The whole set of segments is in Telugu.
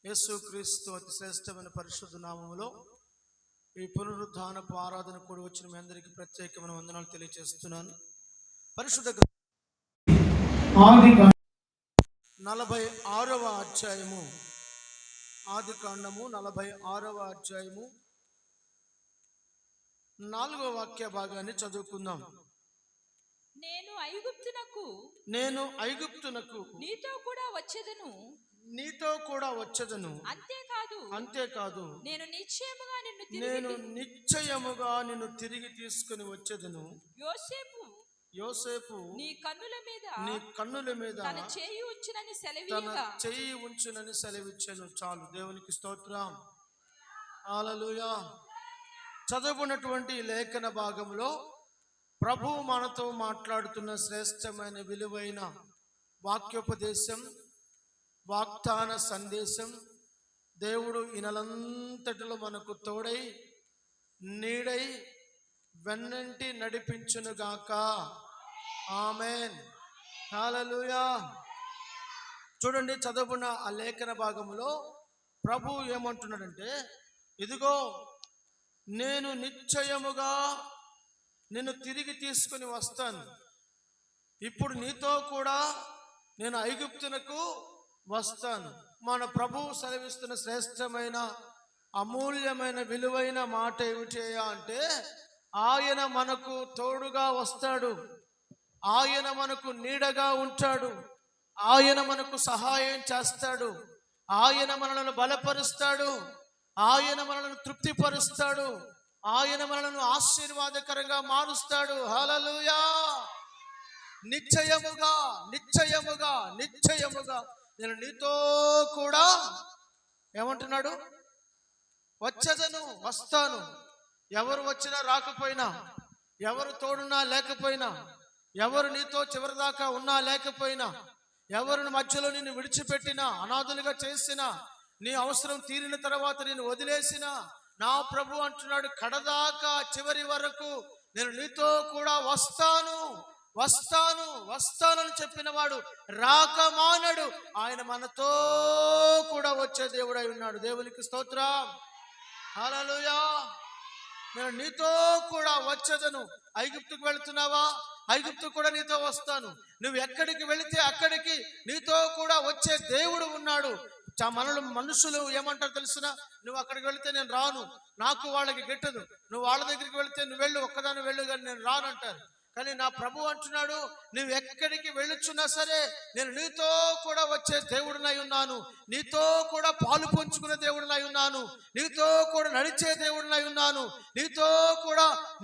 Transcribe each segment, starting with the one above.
యేసుక్రీస్తు అతి శ్రేష్టమైన పరిశుద్ధ నామములో ఈ పునరుద్ధానపు ఆరాధన కూడి వచ్చిన మీ అందరికీ ప్రత్యేకమైన వందనాలు తెలియజేస్తున్నాను. పరిశుద్ధ 46వ అధ్యాయము, ఆదికాండము 46వ అధ్యాయము 4వ వాక్య భాగాన్ని చదువుకుందాం. నేను ఐగుప్తునకు నీతో కూడా వచ్చేదను, అంతేకాదు నేను నిశ్చయముగా నిన్ను తిరిగి తీసుకుని వచ్చేదను. యోసేపు నీ కన్నుల మీద తన చేయి ఉంచునని సెలవిచ్చాను. చాలు, దేవునికి స్తోత్రం, హల్లెలూయా. చదువుకున్నటువంటి లేఖన భాగంలో ప్రభువు మనతో మాట్లాడుతున్న శ్రేష్టమైన విలువైన వాక్యోపదేశం, వాగ్దాన సందేశం. దేవుడు ఈ నెలంతటిలో మనకు తోడై నీడై వెన్నంటి నడిపించునుగాక. ఆమేన్, హల్లెలూయా. చూడండి, చదువుకున్న ఆ లేఖన భాగంలో ప్రభు ఏమంటున్నాడంటే, ఇదిగో నేను నిశ్చయముగా నిన్ను తిరిగి తీసుకుని వస్తాను. ఇప్పుడు నీతో కూడా నేను ఐగుప్తునకు వస్తాను. మన ప్రభువు సెలవిస్తున్న శ్రేష్టమైన అమూల్యమైన విలువైన మాట ఏమిటి అంటే, ఆయన మనకు తోడుగా వస్తాడు, ఆయన మనకు నీడగా ఉంటాడు, ఆయన మనకు సహాయం చేస్తాడు, ఆయన మనలను బలపరుస్తాడు, ఆయన మనలను తృప్తిపరుస్తాడు, ఆయన మనలను ఆశీర్వాదకరంగా మారుస్తాడు. హల్లెలూయా. నిశ్చయముగా నిశ్చయముగా నిశ్చయముగా నేను నీతో కూడా ఏమంటున్నాడు, వస్తాను. ఎవరు వచ్చినా రాకపోయినా, ఎవరు తోడున్నా లేకపోయినా, ఎవరు నీతో చివరిదాకా ఉన్నా లేకపోయినా, ఎవరిని మధ్యలో నిన్ను విడిచిపెట్టినా, అనాథులుగా చేసినా, నీ అవసరం తీరిన తర్వాత నేను వదిలేసినా, నా ప్రభు అంటున్నాడు, కడదాకా చివరి వరకు నేను నీతో కూడా వస్తానని చెప్పిన వాడు రాకమానడు. ఆయన మనతో కూడా వచ్చే దేవుడై ఉన్నాడు. దేవునికి స్తోత్రం, హల్లెలూయా. నేను నీతో కూడా వచ్చేదను. ఐగుప్తుకు వెళుతున్నావా? ఐగుప్తు కూడా నీతో వస్తాను. నువ్వు ఎక్కడికి వెళితే అక్కడికి నీతో కూడా వచ్చే దేవుడు ఉన్నాడు. మనుషులు ఏమంటారు తెలుసునా? నువ్వు అక్కడికి వెళితే నేను రాను, నాకు వాళ్ళకి గిట్టదు. నువ్వు వాళ్ళ దగ్గరికి వెళితే నువ్వు వెళ్ళు, ఒక్కదాన్ని వెళ్ళు, కానీ నేను రాను అంటారు. కానీ నా ప్రభు అంటున్నాడు, నువ్వు ఎక్కడికి వెళ్ళుచున్నా సరే నేను నీతో కూడా వచ్చే దేవుడినై ఉన్నాను, నీతో కూడా పాలు పంచుకునే దేవుడినై ఉన్నాను, నీతో కూడా నడిచే దేవుడినై ఉన్నాను,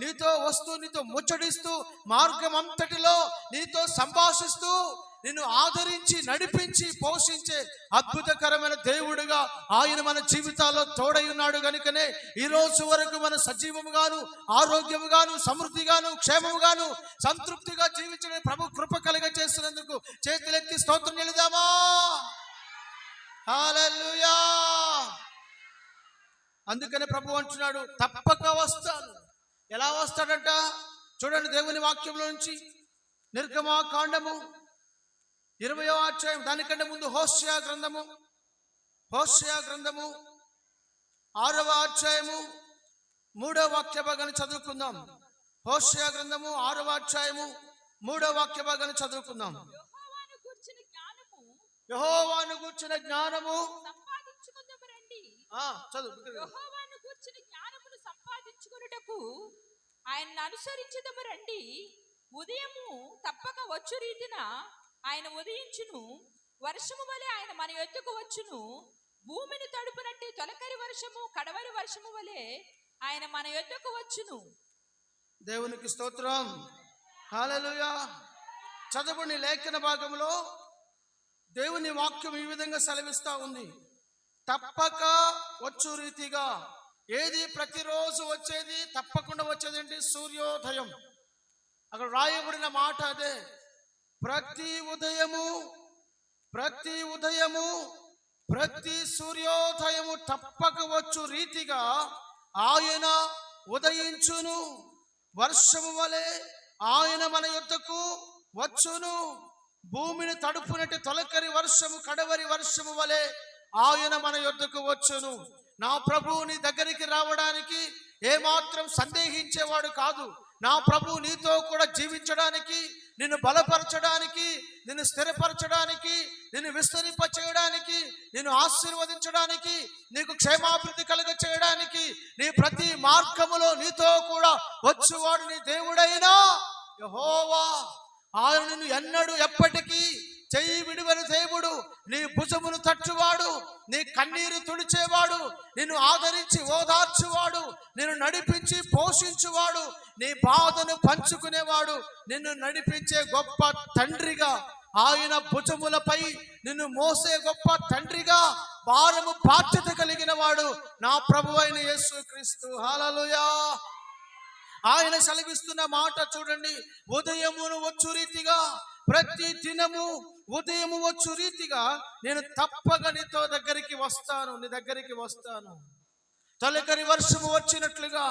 నీతో వస్తూ నీతో ముచ్చడిస్తూ మార్గం అంతటిలో నీతో సంభాషిస్తూ నిన్ను ఆదరించి నడిపించి పోషించే అద్భుతకరమైన దేవుడుగా ఆయన మన జీవితాల్లో తోడై ఉన్నాడు. కనుకనే ఈ రోజు వరకు మన సజీవముగాను, ఆరోగ్యముగాను, సమృద్ధిగాను, క్షేమముగాను, సంతృప్తిగా జీవించడం ప్రభు కృప కలుగ చేసినందుకు చేతులెత్తి స్తోత్రం చెల్లిద్దామా? హల్లెలూయా. అందుకనే ప్రభు అంటున్నాడు, తప్పక వస్తాను. ఎలా వస్తాడంట? చూడండి, దేవుని వాక్యంలో నుంచి నిర్గమకాండము 20వ అధ్యాయం, దానికంటే ముందు హోషేయ గ్రంథము 6వ అధ్యాయము 3వ వాక్య భాగాన్ని చదువుకుందాం. హోషేయ గ్రంథము 6వ అధ్యాయము 3వ వాక్య భాగాన్ని చదువుకుందాం. యెహోవాను గూర్చిన జ్ఞానము సంపాదించుకొనుటకు ఆయనను అనుసరించుదము రండి. ఉదయము తప్పక వచ్చు రీతిన ఆయన ఉదయించును, వర్షము వలె ఆయన మన యొద్దకు వచ్చును. భూమిని తడుపునట్టి తొలకరి వర్షము, కడవరి వర్షము వలె ఆయన మన యొద్దకు వచ్చును. దేవునికి స్తోత్రం, హల్లెలూయా. చదువుని లేఖన భాగంలో దేవుని వాక్యం ఈ విధంగా సెలవిస్తా ఉంది, తప్పక వచ్చు రీతిగా. ఏది ప్రతిరోజు వచ్చేది, తప్పకుండా వచ్చేది ఏంటి? సూర్యోదయం. అక్కడ రాయబడిన మాట అదే. ప్రతి ఉదయము ప్రతి సూర్యోదయము తప్పక వచ్చు రీతిగా ఆయన ఉదయించును, వర్షము వలె ఆయన మన యొద్దకు వచ్చును. భూమిని తడుపునట్టు తొలకరి వర్షము, కడవరి వర్షము వలె ఆయన మన యొద్దకు వచ్చును. నా ప్రభువు నీ దగ్గరికి రావడానికి ఏమాత్రం సందేహించేవాడు కాదు. నా ప్రభు నీతో కూడా జీవించడానికి, నిన్ను బలపరచడానికి, నిన్ను స్థిరపరచడానికి, నిన్ను విస్తరింప చేయడానికి, నిన్ను ఆశీర్వదించడానికి, నీకు క్షేమాభివృద్ధి కలుగ చేయడానికి, నీ ప్రతి మార్గములో నీతో కూడా వచ్చువాడు నీ దేవుడైనా యెహోవా. ఆయన నిన్ను ఎన్నడూ ఎప్పటికీ చెయ్యి విడివని దేవుడు, నీ భుజమును తట్టువాడు, నీ కన్నీరు తుడిచేవాడు, నిన్ను ఆదరించి ఓదార్చువాడు, నిన్ను నడిపించి పోషించువాడు, నీ బాధను పంచుకునేవాడు, నిన్ను నడిపించే గొప్ప తండ్రిగా, ఆయన భుజములపై నిన్ను మోసే గొప్ప తండ్రిగా, భారము బాధ్యత కలిగిన వాడు నా ప్రభువైన యేసుక్రీస్తు. హల్లెలూయా. ఆయన సెలవిస్తున్న మాట చూడండి. ఉదయమును వచ్చు రీతిగా, ప్రతి దినము ఉదయము వచ్చు రీతిగా నేను తప్పక నీతో దగ్గరికి వస్తాను, నీ దగ్గరికి వస్తాను. తొలకరి వర్షము వచ్చినట్లుగా,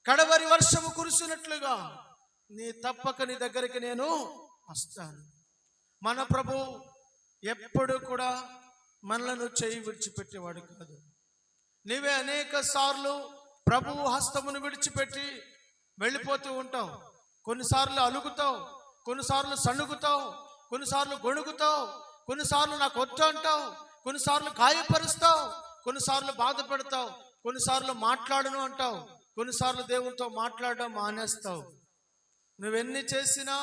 కడవరి వర్షము కురిసినట్లుగా నీ తప్పక నీ దగ్గరికి నేను వస్తాను. మన ప్రభు ఎప్పుడు కూడా మనలను చేయి విడిచిపెట్టేవాడు కాదు. నీవే అనేక సార్లు ప్రభువు హస్తమును విడిచిపెట్టి వెళ్ళిపోతూ ఉంటావు. కొన్నిసార్లు అలుగుతావు, కొన్నిసార్లు సణుగుతావు, కొన్నిసార్లు గొణుగుతావు, కొన్నిసార్లు నాకు వద్దు అంటావు, కొన్నిసార్లు గాయపరుస్తావు, కొన్నిసార్లు బాధపడతావు, కొన్నిసార్లు మాట్లాడను అంటావు, కొన్నిసార్లు దేవునితో మాట్లాడడం మానేస్తావు. నువ్వెన్ని చేసినా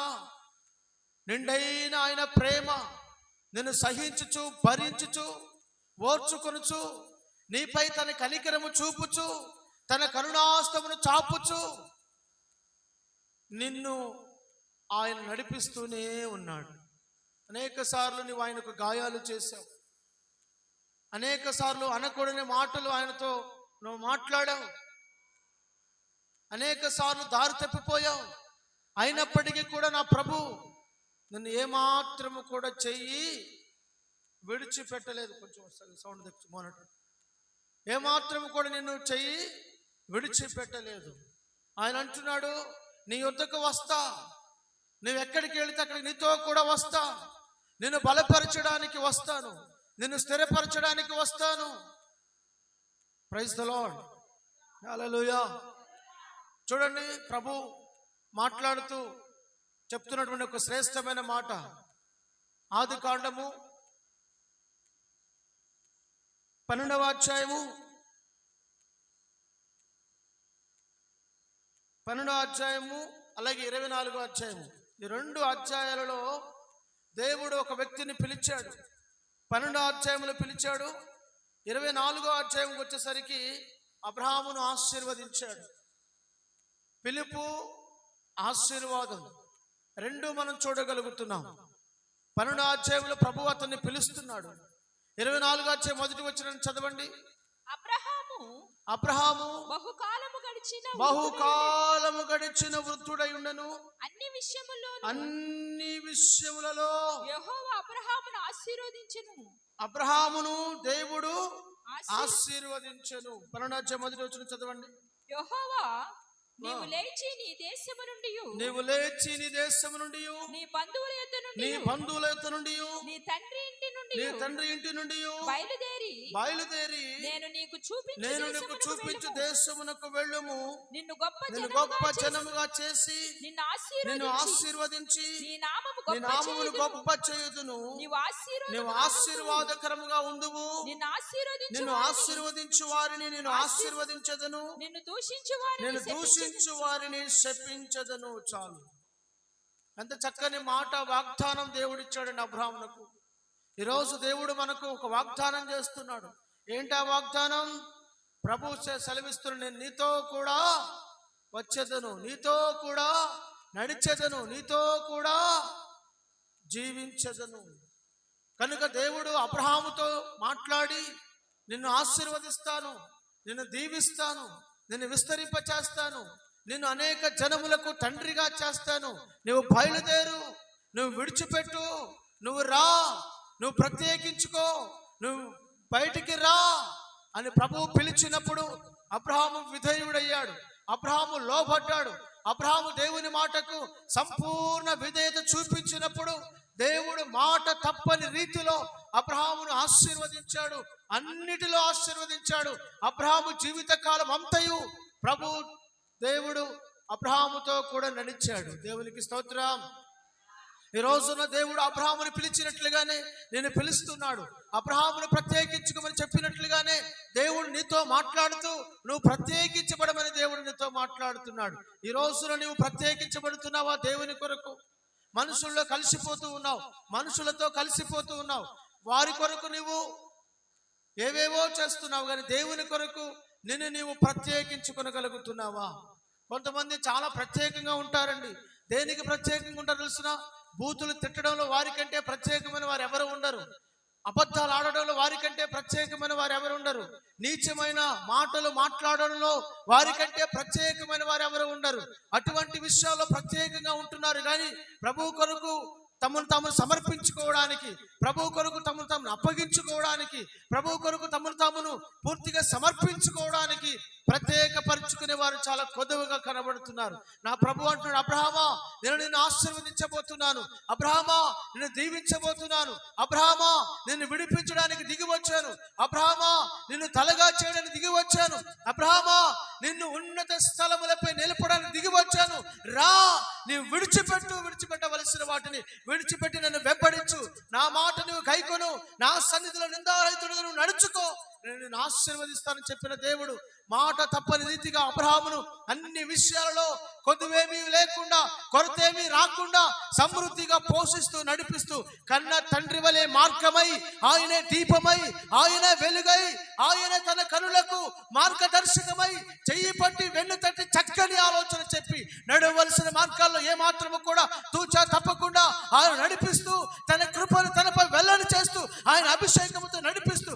నిండైన ఆయన ప్రేమ నిన్ను సహించుచు, భరించుచు, ఓర్చుకొనుచు, నీపై తన కనికరము చూపుచు, తన కరుణాస్తమును చాపుచు నిన్ను ఆయన నడిపిస్తూనే ఉన్నాడు. అనేక సార్లు నువ్వు ఆయనకు గాయాలు చేశావు, అనేక సార్లు అనకూడని మాటలు ఆయనతో నువ్వు మాట్లాడావు, అనేక సార్లు దారి తప్పిపోయావు. అయినప్పటికీ కూడా నా ప్రభు నిన్ను ఏమాత్రము కూడా చెయ్యి విడిచిపెట్టలేదు. కొంచెం సౌండ్ తెచ్చు మోనట్టు. ఏమాత్రము కూడా నిన్ను చెయ్యి విడిచిపెట్టలేదు. ఆయన అంటున్నాడు, నీ యొద్దకు వస్తా, నువ్వు ఎక్కడికి వెళితే అక్కడికి నీతో కూడా వస్తా, నిన్ను బలపరచడానికి వస్తాను, నిన్ను స్థిరపరచడానికి వస్తాను. Praise the lord. హల్లెలూయా. చూడండి, ప్రభు మాట్లాడుతూ చెప్తున్నటువంటి ఒక శ్రేష్టమైన మాట. ఆదికాండము 12వ అధ్యాయము 12వ అధ్యాయము అలాగే 24వ అధ్యాయము, ఈ 2 అధ్యాయాలలో దేవుడు ఒక వ్యక్తిని పిలిచాడు. 12వ అధ్యాయంలో పిలిచాడు. 24వ అధ్యాయంకి వచ్చేసరికి అబ్రహామును ఆశీర్వదించాడు. పిలుపు, ఆశీర్వాదం రెండు మనం చూడగలుగుతున్నాం. 12వ అధ్యాయంలో ప్రభు అతన్ని పిలుస్తున్నాడు. 24వ అధ్యాయం మొదటి వచనం చదవండి. అబ్రహాము బహుకాలము గడిచిన వృద్ధుడై ఉండెను. అన్ని విషయములలో అబ్రహామును దేవుడు ఆశీర్వదించెను. 12వ అధ్యాయం మొదటి వచనం చదవండి. యెహోవా నీవు లేచి నీ దేశము నుండి నీ బంధువుల యొద్ద నుండి నీ తండ్రి ఇంటి నుండి బయలుదేరి నేను నీకు చూపించు దేశమునకు వెళ్ళుము. నిన్ను గొప్ప జనముగా చేసి నిన్ను ఆశీర్వదించి నీ నామమును గొప్ప చేయుదును. నీవు ఆశీర్వాదకరముగా ఉండువు. నిన్ను ఆశీర్వదించు వారిని నేను ఆశీర్వదించదను, నిన్ను దూషించు వారిని శపించదను. చాలు. ఎంత చక్కని మాట, వాగ్దానం దేవుడిచ్చాడండి అబ్రహామునకు. ఈరోజు దేవుడు మనకు ఒక వాగ్దానం చేస్తున్నాడు. ఏంటా వాగ్దానం? ప్రభు సెలవిస్తున్నాడు, నేను నీతో కూడా వచ్చేదను, నీతో కూడా నడిచెదను, నీతో కూడా జీవించదను. కనుక దేవుడు అబ్రహాముతో మాట్లాడి, నిన్ను ఆశీర్వదిస్తాను, నిన్ను దీవిస్తాను, నిన్ను విస్తరింపచేస్తాను, నిన్ను అనేక జనములకు తండ్రిగా చేస్తాను, నువ్వు బయలుదేరు, నువ్వు విడిచిపెట్టు, నువ్వు రా, నువ్వు ప్రత్యేకించుకో, నువ్వు బయటికి రా అని ప్రభువు పిలిచినప్పుడు అబ్రహాము విధేయుడయ్యాడు. అబ్రహాము లోబడ్డాడు. అబ్రహాము దేవుని మాటకు సంపూర్ణ విధేయత చూపించినప్పుడు దేవుడు మాట తప్పని రీతిలో అబ్రహామును ఆశీర్వదించాడు, అన్నిటిలో ఆశీర్వదించాడు. అబ్రహాము జీవితకాలం అంతయు ప్రభు దేవుడు అబ్రహాముతో కూడా నడిచాడు. దేవునికి స్తోత్రం. ఈ రోజున దేవుడు అబ్రహామును పిలిచినట్లుగానే నేను పిలుస్తున్నాడు. అబ్రహామును ప్రత్యేకించుకోమని చెప్పినట్లుగానే దేవుడు నీతో మాట్లాడుతూ నువ్వు ప్రత్యేకించబడమని దేవుడు నీతో మాట్లాడుతున్నాడు. ఈ రోజున నువ్వు ప్రత్యేకించబడుతున్నావా దేవుని కొరకు? మనుషుల్లో కలిసిపోతూ ఉన్నావు, మనుషులతో కలిసిపోతూ ఉన్నావు. వారి కొరకు నువ్వు ఏవేవో చేస్తున్నావు, కానీ దేవుని కొరకు నిన్ను నీవు ప్రత్యేకించుకొనగలుగుతున్నావా? కొంతమంది చాలా ప్రత్యేకంగా ఉంటారండి. దేనికి ప్రత్యేకంగా ఉంటారు తెలుసిన? బూతులు తిట్టడంలో వారికంటే ప్రత్యేకమైన వారు ఎవరు ఉండరు. అబద్ధాలు ఆడడంలో వారికంటే ప్రత్యేకమైన వారు ఎవరు ఉండరు. నీచమైన మాటలు మాట్లాడడంలో వారికంటే ప్రత్యేకమైన వారు ఎవరు ఉండరు. అటువంటి విషయాల్లో ప్రత్యేకంగా ఉంటున్నారు. కానీ ప్రభు కొరకు తమను తాము సమర్పించుకోవడానికి, ప్రభు కొరకు తమను తాము అప్పగించుకోవడానికి, ప్రభు కొరకు తమను తామును పూర్తిగా సమర్పించుకోవడానికి ప్రత్యేకపరుచుకునే వారు చాలా కొద్దుగా కనబడుతున్నారు. నా ప్రభు అంటున్నాడు, అబ్రహామా నేను నిన్ను ఆశీర్వదించబోతున్నాను, అబ్రహామా నిన్ను దీవించబోతున్నాను, అబ్రహామా నిన్ను విడిపించడానికి దిగి వచ్చాను, అబ్రహామా నిన్ను తలగా చేయడానికి దిగి వచ్చాను, అబ్రహామా నిన్ను ఉన్నత స్థలములపై నిలపడానికి దిగి వచ్చాను. రా, నీవు విడిచిపెట్టవలసిన వాటిని విడిచిపెట్టి నన్ను వెంబడించు, నా మాట నువ్వు గైకొను, నా సన్నిధిలో నిందారహితుడుగా నువ్వు నడుచుకో, నేను నిన్ను ఆశీర్వదిస్తానని చెప్పిన దేవుడు మాట తప్పని రీతిగా అబ్రహామును అన్ని విషయాలలో కొద్దువేమీ లేకుండా, కొరతేమీ రాకుండా సమృద్ధిగా పోషిస్తూ నడిపిస్తూ కన్న తండ్రి వలె మార్గమై, ఆయనే దీపమై, ఆయనే వెలుగై, ఆయనే తన కనులకు మార్గదర్శకమై చెయ్యి పట్టి వెన్ను తట్టి చక్కని ఆలోచన చెప్పి నడవలసిన మార్గాల్లో ఏమాత్రము కూడా తూచా తప్పకుండా ఆయన నడిపిస్తూ తన కృపను తనపై వెల్లడి చేస్తూ ఆయన అభిషేకముతో నడిపిస్తూ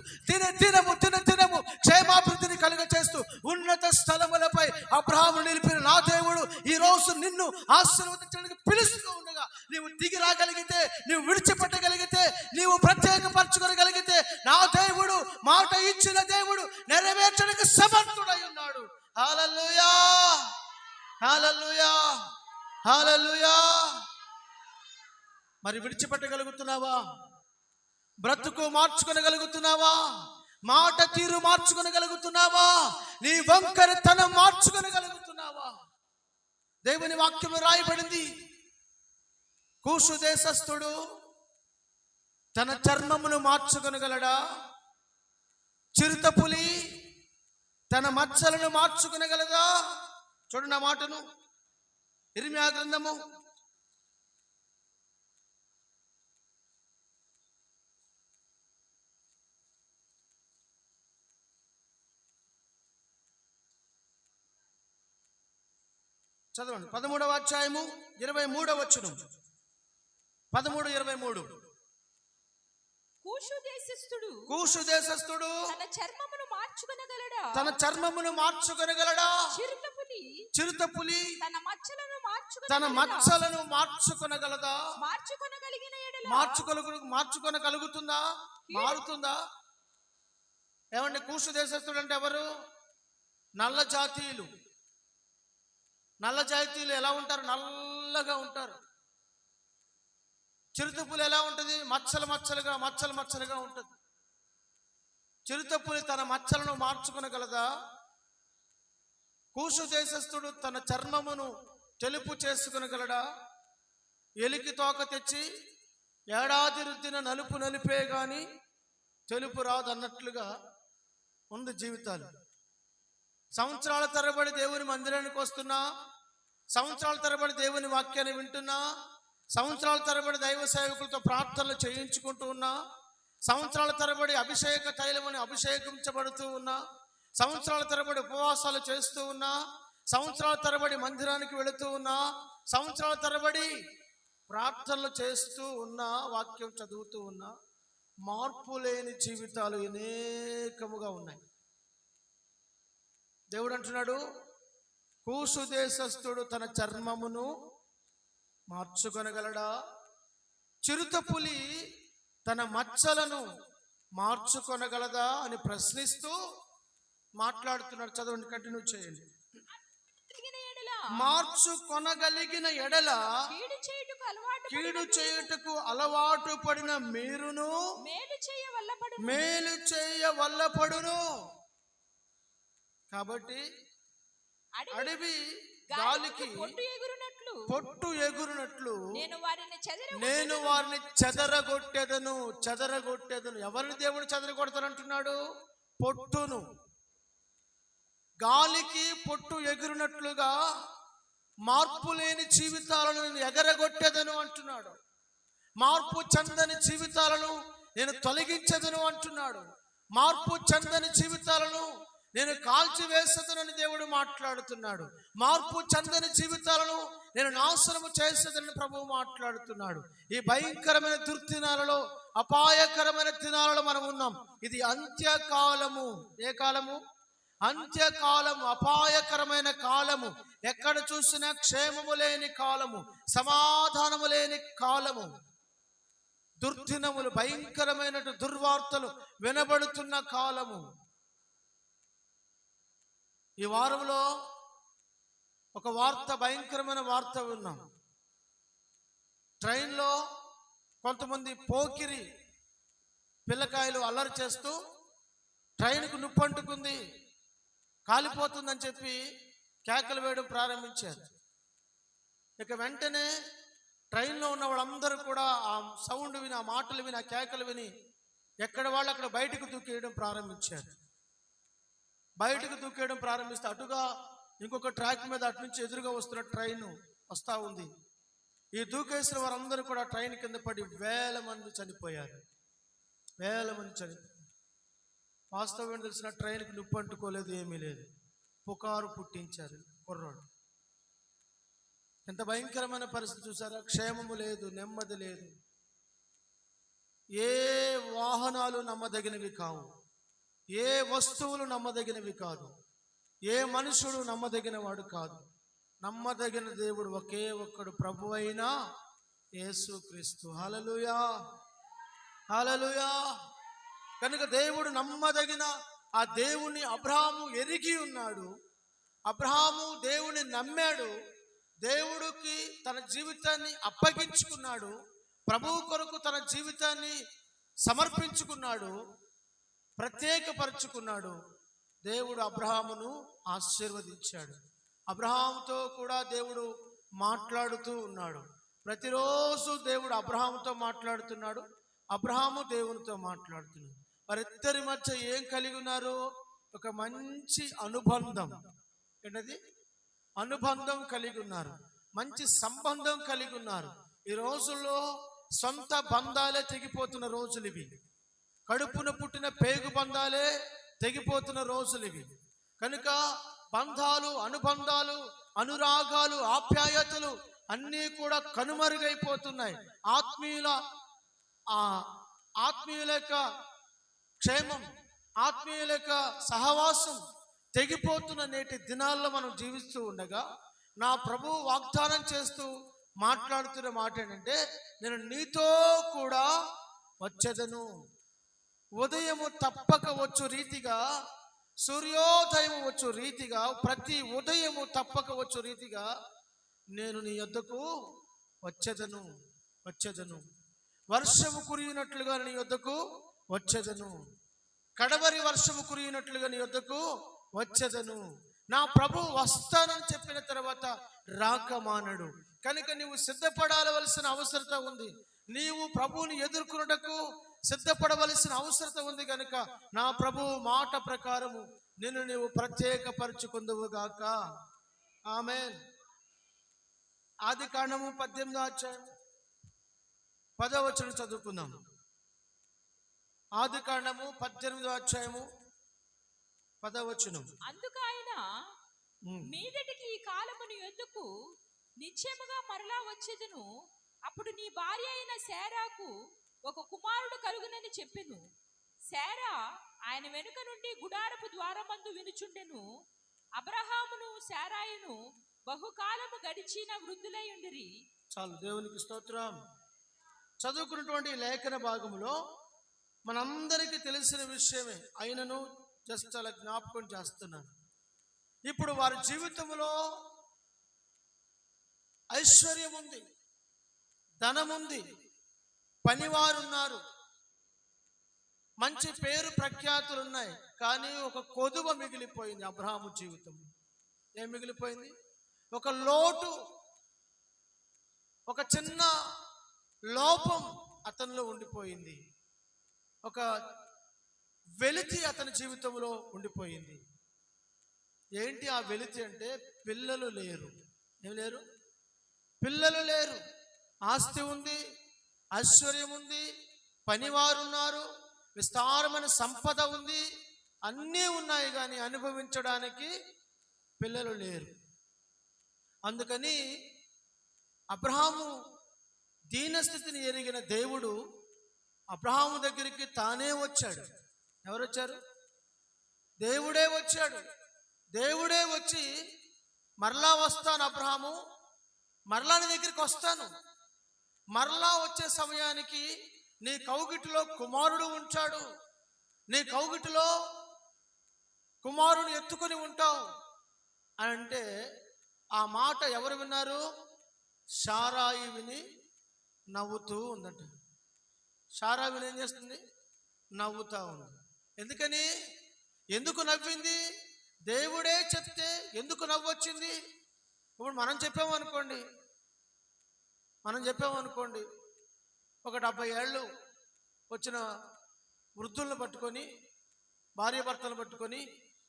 దినము క్షేమాభివృద్ధిని కలుగ చేస్తూ ఉన్నత స్థలములపై అబ్రహాము నిలిపిన నా దేవుడు ఈ రోజు నిన్ను ఆశీర్వదించడానికి పిలుస్తూ ఉండగా నీవు దిగి రాగలిగితే, నీవు విడిచిపెట్టగలిగితే, నీవు ప్రత్యేకపరచుకోగలిగితే నా దేవుడు మాట ఇచ్చిన దేవుడు నెరవేర్చడానికి సమర్థుడై ఉన్నాడు. హల్లెలూయా, హల్లెలూయా, హల్లెలూయా. మరి విడిచిపెట్టగలుగుతున్నావా? బ్రతుకు మార్చుకొనగలుగుతున్నావా? మాట తీరు మార్చుకొనగలుగుతున్నావా? నీ వంకరతనం మార్చుకొనగలుగుతున్నావా? దేవుని వాక్యంలో రాయబడింది, కూషు దేశస్థుడు తన చర్మమును మార్చుకొనగలడా? చిరుతపులి తన మచ్చలను మార్చుకొనగలదా? చూడండి ఆ మాటను, ఇర్మియా గ్రంథము 13వ అధ్యాయము 23వ వచనం. 13:23. కూషు దేశస్థుడు తన చర్మమును మార్చుకొనగలడా? చిరుతపులి తన మచ్చలను మార్చుకొనగలదా? మార్చుకొనగలుగుతుందా? మారుతుందా? ఏమండి, కూషు దేశస్థుడు అంటే ఎవరు? నల్ల జాతీయులు. నల్ల జాతీయులు ఎలా ఉంటారు? నల్లగా ఉంటారు. చిరుతపులి ఎలా ఉంటుంది? మచ్చలుగా ఉంటుంది. చిరుతపులి తన మచ్చలను మార్చుకొనగలదా? కూషు దేశస్థుడు తన చర్మమును తెలుపు చేసుకొనగలడా? ఎలికి తోక తెచ్చి ఏడాది రుద్దిన నలుపు నలిపే గాని తెలుపు రాదు అన్నట్లుగా ఉంది జీవితాలు. సంవత్సరాల తరబడి దేవుని మందిరానికి వస్తున్నా, సంవత్సరాల తరబడి దేవుని వాక్యాన్ని వింటున్నా, సంవత్సరాల తరబడి దైవ సేవకులతో ప్రార్థనలు చేయించుకుంటూ ఉన్నా, సంవత్సరాల తరబడి అభిషేక తైలమని అభిషేకించబడుతూ ఉన్నా, సంవత్సరాల తరబడి ఉపవాసాలు చేస్తూ ఉన్నా, సంవత్సరాల తరబడి మందిరానికి వెళుతూ ఉన్నా, సంవత్సరాల తరబడి ప్రార్థనలు చేస్తూ ఉన్నా, వాక్యం చదువుతూ ఉన్నా, మార్పు లేని జీవితాలు అనేకముగా ఉన్నాయి. దేవుడు అంటున్నాడు, కూషు దేశస్థుడు తన చర్మమును మార్చుకొనగలడా? చిరుతపులి తన మచ్చలను మార్చుకొనగలదా అని ప్రశ్నిస్తూ మాట్లాడుతున్నాడు. చదవండి, కంటిన్యూ చేయండి. మార్చుకొనగలిగిన ఎడల కీడు చేయుటకు అలవాటు పడిన మీరును మేలు చేయవల్లపడును. కాబట్టి అడవి గాలికి పొట్టు ఎగురునట్లు నేను వారిని చెదరగొట్టెదను. ఎవరిని దేవుడు చెదరగొడతానంటున్నాడు? పొట్టును. గాలికి పొట్టు ఎగురునట్లుగా మార్పు లేని జీవితాలను నేను ఎగరగొట్టేదను అంటున్నాడు. మార్పు చెందని జీవితాలను నేను తొలగించదను అంటున్నాడు. మార్పు చెందని జీవితాలను నేను కాల్చివేసేదనని దేవుడు మాట్లాడుతున్నాడు. మార్పు చెందని జీవితాలను నేను నాశనము చేసేదని ప్రభువు మాట్లాడుతున్నాడు. ఈ భయంకరమైన దుర్దినాలలో, అపాయకరమైన దినాలలో మనం ఉన్నాం. ఇది అంత్యకాలము. ఏ కాలము? అంత్యకాలము, అపాయకరమైన కాలము. ఎక్కడ చూసినా క్షేమము లేని కాలము, సమాధానము లేని కాలము. దుర్దినములు, భయంకరమైన దుర్వార్తలు వినబడుతున్న కాలము. ఈ వారంలో ఒక వార్త, భయంకరమైన వార్త విన్నాం. ట్రైన్లో కొంతమంది పోకిరి పిల్లకాయలు అల్లరి చేస్తూ ట్రైన్కు నిప్పంటుకుంది, కాలిపోతుందని చెప్పి కేకలు వేయడం ప్రారంభించారు. ఇక వెంటనే ట్రైన్లో ఉన్న వాళ్ళందరూ కూడా ఆ సౌండ్ విని, ఆ మాటలు విని, ఆ కేకలు విని ఎక్కడ వాళ్ళు అక్కడ బయటకు దూకేయడం ప్రారంభించారు. బయటకు దూకేయడం ప్రారంభిస్తే అటుగా ఇంకొక ట్రాక్ మీద అటు నుంచి ఎదురుగా వస్తున్న ట్రైన్ వస్తూ ఉంది. ఈ దూకేసిన వారందరూ కూడా ట్రైన్ కింద పడి వేల మంది చనిపోయారు. వాస్తవం తెలిసిన ట్రైన్కి నిప్పు అంటుకోలేదు, ఏమీ లేదు. పుకారు పుట్టించారు కుర్రాడు. ఎంత భయంకరమైన పరిస్థితి చూసారా? క్షేమము లేదు, నెమ్మది లేదు. ఏ వాహనాలు నమ్మదగినవి కావు, ఏ వస్తువులు నమ్మదగినవి కాదు, ఏ మనుషుడు నమ్మదగిన వాడు కాదు. నమ్మదగిన దేవుడు ఒకే ఒక్కడు, ప్రభు అయిన యేసుక్రీస్తు. హల్లెలూయా, హల్లెలూయా. కనుక దేవుడు నమ్మదగిన ఆ దేవుని అబ్రహాము ఎరిగి ఉన్నాడు. అబ్రహాము దేవుని నమ్మాడు. దేవుడికి తన జీవితాన్ని అప్పగించుకున్నాడు. ప్రభువు కొరకు తన జీవితాన్ని సమర్పించుకున్నాడు, ప్రత్యేకపరుచుకున్నాడు. దేవుడు అబ్రహామును ఆశీర్వదించాడు. అబ్రహాముతో కూడా దేవుడు మాట్లాడుతూ ఉన్నాడు. ప్రతిరోజు దేవుడు అబ్రహాముతో మాట్లాడుతున్నాడు, అబ్రహాము దేవునితో మాట్లాడుతున్నాడు. వారిద్దరి మధ్య ఏం కలిగి ఉన్నారు? ఒక మంచి అనుబంధం. ఏంటది? అనుబంధం కలిగి ఉన్నారు, మంచి సంబంధం కలిగి ఉన్నారు. ఈ రోజుల్లో సొంత బంధాలే తెగిపోతున్న రోజులు ఇవి. కడుపున పుట్టిన పేగు బంధాలే తెగిపోతున్న రోజులు ఇవి. కనుక బంధాలు, అనుబంధాలు, అనురాగాలు, ఆప్యాయతలు అన్నీ కూడా కనుమరుగైపోతున్నాయి. ఆత్మీయుల యొక్క క్షేమం, ఆత్మీయుల యొక్క సహవాసం తెగిపోతున్న నేటి దినాల్లో మనం జీవిస్తూ ఉండగా నా ప్రభువు వాగ్దానం చేస్తూ మాట్లాడుతున్న మాట ఏంటంటే, నేను నీతో కూడా వచ్చేదను. ఉదయము తప్పక వచ్చు రీతిగా, సూర్యోదయం వచ్చు రీతిగా, ప్రతి ఉదయము తప్పక వచ్చు రీతిగా నేను నీ యొద్దకు వచ్చేదను. వర్షము కురియునట్లుగా నీ యొద్దకు వచ్చేదను. కడవరి వర్షము కురియునట్లుగా నీ యొద్దకు వచ్చేదను. నా ప్రభు వస్తానని చెప్పిన తర్వాత రాకమానడు. కనుక నీవు సిద్ధపడవలసిన అవసరత ఉంది. నీవు ప్రభువుని ఎదుర్కొనుటకు సిద్ధపడవలసిన అవసరత ఉంది. కనుక నా ప్రభు మాట ప్రకారము నిన్ను నీవు ప్రత్యేకపరచుకుందువుగాక. ఆమేన్. ఆదికాండము 18వ అధ్యాయం 10వ వచనం చదువుకుందాం. ఆదికాండము 18వ అధ్యాయము 10వ వచనం. అందుకు ఆయన, మీదటికి ఈ కాలమును యొద్దకు నిశ్చయముగా మరలా వచ్చేదను. అప్పుడు నీ భార్య అయిన శారాకు ఒక కుమారుడు కలుగునని చెప్పెను. శారా ఆయన వెనుక నుండి గుడారపు ద్వారమందు వినుచుండెను. అబ్రహామును శారాయును బహుకాలము గడిచిన వృద్ధులై ఉండిరి. చాలు, దేవునికి స్తోత్రం. చదువుకున్నటువంటి లేఖన భాగంలో మనందరికీ తెలిసిన విషయమే అయినను జస్ట్ అలా జ్ఞాపకం చేస్తున్నాను. ఇప్పుడు వారి జీవితంలో ఐశ్వర్యం ఉంది, ధనముంది, పనివారున్నారు, మంచి పేరు ప్రఖ్యాతులు ఉన్నాయి. కానీ ఒక కొదువ మిగిలిపోయింది అబ్రహాము జీవితం. ఏం మిగిలిపోయింది? ఒక లోటు, ఒక చిన్న లోపం అతనిలో ఉండిపోయింది. ఒక వెలితి అతని జీవితంలో ఉండిపోయింది. ఏంటి ఆ వెలితి అంటే? పిల్లలు లేరు. ఏం లేరు? పిల్లలు లేరు. ఆస్తి ఉంది, ఐశ్వర్యం ఉంది, పనివారు ఉన్నారు, విస్తారమైన సంపద ఉంది, అన్నీ ఉన్నాయి, కానీ అనుభవించడానికి పిల్లలు లేరు. అందుకని అబ్రహాము దీనస్థితిని ఎరిగిన దేవుడు అబ్రహాము దగ్గరికి తానే వచ్చాడు. ఎవరు వచ్చారు? దేవుడే వచ్చాడు. దేవుడే వచ్చి, మరలా వస్తాను అబ్రహాము, మరలా నీ దగ్గరికి వస్తాను, మరలా వచ్చే సమయానికి నీ కౌగిటిలో కుమారుడు ఉంచాడు, నీ కౌగిటిలో కుమారుని ఎత్తుకొని ఉంటావు అని అంటే, ఆ మాట ఎవరు విన్నారు? శారాయి విని నవ్వుతూ ఉందట. శారా విని ఏం చేస్తుంది? నవ్వుతా ఉంది. ఎందుకని? ఎందుకు నవ్వింది? దేవుడే చెప్తే ఎందుకు నవ్వొచ్చింది? ఇప్పుడు మనం చెప్పామనుకోండి, ఒక 70 ఏళ్ళు వచ్చిన వృద్ధులను పట్టుకొని, భార్య భర్తలను పట్టుకొని,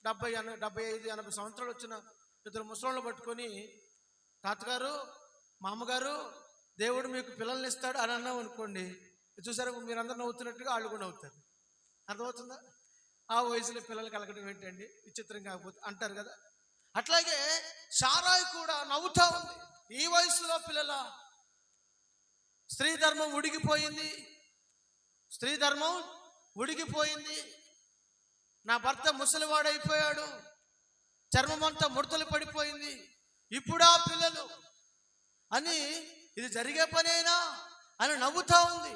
75-80 సంవత్సరాలు వచ్చిన ఇద్దరు ముసలోళ్ళను పట్టుకొని, తాతగారు, మామగారు, దేవుడు మీకు పిల్లల్ని ఇస్తాడు అని అన్నాం అనుకోండి, చూసారా, మీరందరూ నవ్వుతున్నట్టుగా వాళ్ళు కూడా నవ్వుతారు. అర్థమవుతుందా? ఆ వయసులో పిల్లలు కలగడం ఏంటండి, విచిత్రం కాకపోతే అంటారు కదా. అట్లాగే శారాయి కూడా నవ్వుతా ఉంది. ఈ వయసులో పిల్లల స్త్రీ ధర్మం ఉడిగిపోయింది, నా భర్త ముసలివాడైపోయాడు, చర్మమంతా ముడతలు పడిపోయింది, ఇప్పుడా పిల్లలు అని, ఇది జరిగే పనేనా అని నవ్వుతా ఉంది.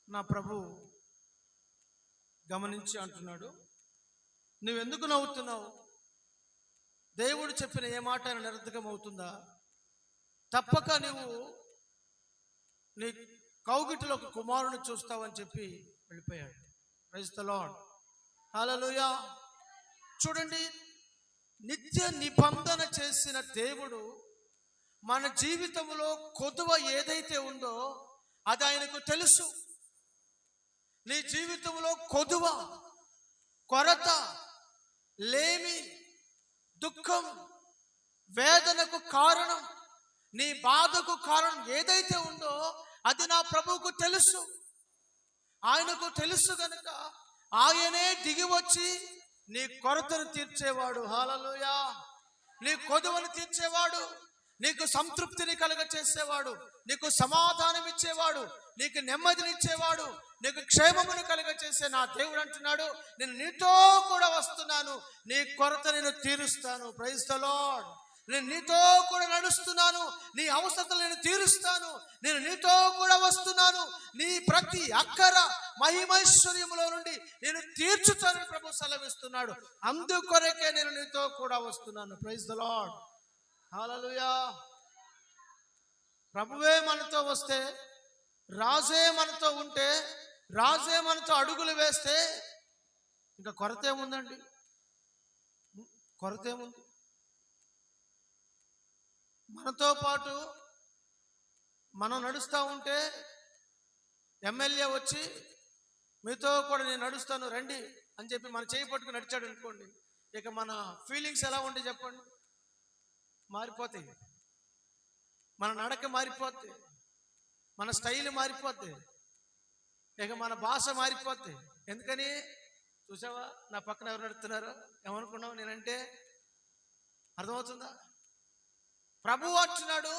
నా ప్రభు గమనించి అంటున్నాడు, నువ్వెందుకు నవ్వుతున్నావు? దేవుడు చెప్పిన ఏ మాట నిరర్థకం అవుతుందా? తప్పక నువ్వు నీ కౌగిటిలో ఒక కుమారుని చూస్తావని చెప్పి వెళ్ళిపోయాడు. Praise the lord, hallelujah. చూడండి, నిత్య నిబంధన చేసిన దేవుడు మన జీవితంలో కొదువ ఏదైతే ఉందో అది ఆయనకు తెలుసు. నీ జీవితంలో కొదువ, కొరత, లేమి, దుఃఖం, వేదనకు కారణం, నీ బాధకు కారణం ఏదైతే ఉందో అది నా ప్రభువుకు తెలుసు. ఆయనకు తెలుసు కనుక ఆయనే దిగి వచ్చి నీ కొరతను తీర్చేవాడు. హల్లెలూయా. నీ కొదువను తీర్చేవాడు, నీకు సంతృప్తిని కలుగ చేసేవాడు, నీకు సమాధానం ఇచ్చేవాడు, నీకు నెమ్మదినిచ్చేవాడు, నీకు క్షేమమును కలుగ చేసే నా దేవుడు అంటున్నాడు, నేను నీతో కూడా వస్తున్నాను, నీ కొరత నేను తీరుస్తాను. Praise the lord. నేను నీతో కూడా నడుస్తున్నాను, నీ అవసరతలు నేను తీరుస్తాను, నేను నీతో కూడా వస్తున్నాను, నీ ప్రతి అక్కర మహిమైశ్వర్యములో నుండి నేను తీర్చుతానని ప్రభు సెలవిస్తున్నాడు. అందుకొరకే నేను నీతో కూడా వస్తున్నాను. ప్రైజ్ ది లార్డ్, హల్లెలూయా. ప్రభువే మనతో వస్తే, రాజే మనతో ఉంటే, రాజే మనతో అడుగులు వేస్తే ఇంకా కొరత ఏముందండి? కొరత ఏముంది? మనతో పాటు మనం నడుస్తూ ఉంటే ఎమ్మెల్యే వచ్చి మీతో కూడా నేను నడుస్తాను రండి అని చెప్పి మన చేయి పట్టుకుని నడిచాడు అనుకోండి, ఇక మన ఫీలింగ్స్ ఎలా ఉంటాయి చెప్పండి? మారిపోతాయి. మన నడక మారిపోతాయి, మన స్టైల్ మారిపోతాయి, ఇక మన భాష మారిపోతాయి. ఎందుకని? చూసావా నా పక్కన ఎవరు నడుస్తున్నారో, ఏమనుకున్నావు నేనంటే? అర్థమవుతుందా? ప్రభు అంటున్నాడు,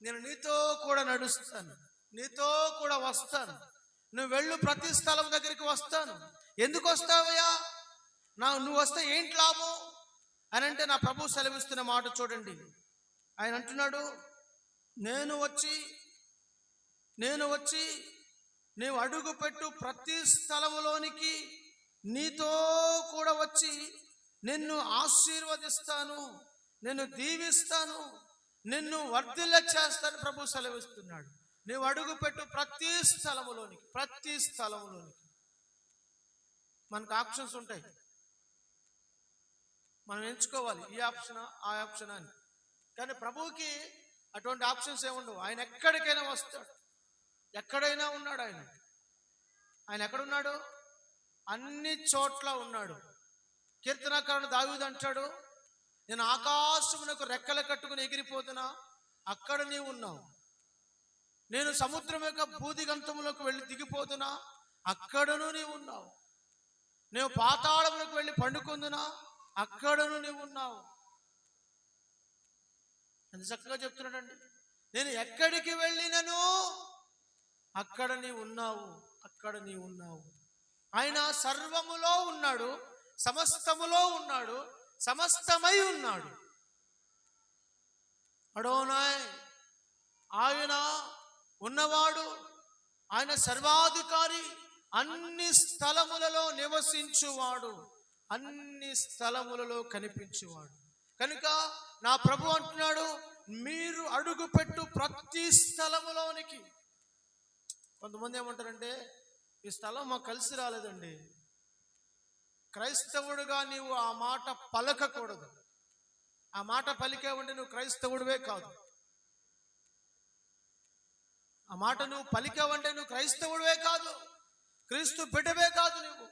నేను నీతో కూడా నడుస్తాను, నీతో కూడా వస్తాను, నువ్వు వెళ్ళు ప్రతి స్థలం దగ్గరికి వస్తాను. ఎందుకు వస్తావయ్యా? నువ్వు వస్తే ఏంటి లాభం అని అంటే, నా ప్రభు సెలవిస్తున్న మాట చూడండి. ఆయన అంటున్నాడు, నేను వచ్చి నీవు అడుగు పెట్టు ప్రతి స్థలములోనికి నీతో కూడా వచ్చి నిన్ను ఆశీర్వదిస్తాను, నిన్ను దీవిస్తాను, నిన్ను వర్ధిల్ల చేస్తాను ప్రభు సెలవిస్తున్నాడు. నీవు అడుగుపెట్టు ప్రతి స్థలములోనికి మనకు ఆప్షన్స్ ఉంటాయి. మనం ఎంచుకోవాలి, ఈ ఆప్షనా ఆ ఆప్షనా అని. కానీ ప్రభువుకి అటువంటి ఆప్షన్స్ ఏముండవు. ఆయన ఎక్కడికైనా వస్తాడు, ఎక్కడైనా ఉన్నాడు. ఆయన ఎక్కడున్నాడు? అన్ని చోట్ల ఉన్నాడు. కీర్తనకారుడు దావీదు అంటాడు, నేను ఆకాశమునకు రెక్కలు కట్టుకుని ఎగిరిపోతున్నా, అక్కడ నీవు ఉన్నావు. నేను సముద్రం యొక్క భూదిగంతములకు వెళ్ళి దిగిపోతున్నా, అక్కడను నీవు ఉన్నావు. నేను పాతాళములకు వెళ్ళి పండుకుందునా, అక్కడను నీవు ఉన్నావు. ఎంత చక్కగా చెప్తున్నాడండి. నేను ఎక్కడికి వెళ్ళినను అక్కడ నీవు ఉన్నావు. ఆయన సర్వములో ఉన్నాడు, సమస్తములో ఉన్నాడు, సమస్తమై ఉన్నాడు. అడోనాయ్, ఆయన ఉన్నవాడు, ఆయన సర్వాధికారి, అన్ని స్థలములలో నివసించువాడు, అన్ని స్థలములలో కనిపించువాడు. కనుక నా ప్రభు అంటున్నాడు, మీరు అడుగుపెట్టు ప్రతి స్థలములోనికి. కొంతమంది ఏమంటారంటే, ఈ స్థలం మాకు కలిసి రాలేదండి. క్రైస్తవుడుగా నీవు ఆ మాట పలకకూడదు. ఆ మాట పలికేవంటే నువ్వు క్రైస్తవుడివే కాదు. ఆ మాట నువ్వు పలికేవంటే నువ్వు క్రైస్తవుడివే కాదు, క్రీస్తు బిడ్డవే కాదు. నువ్వు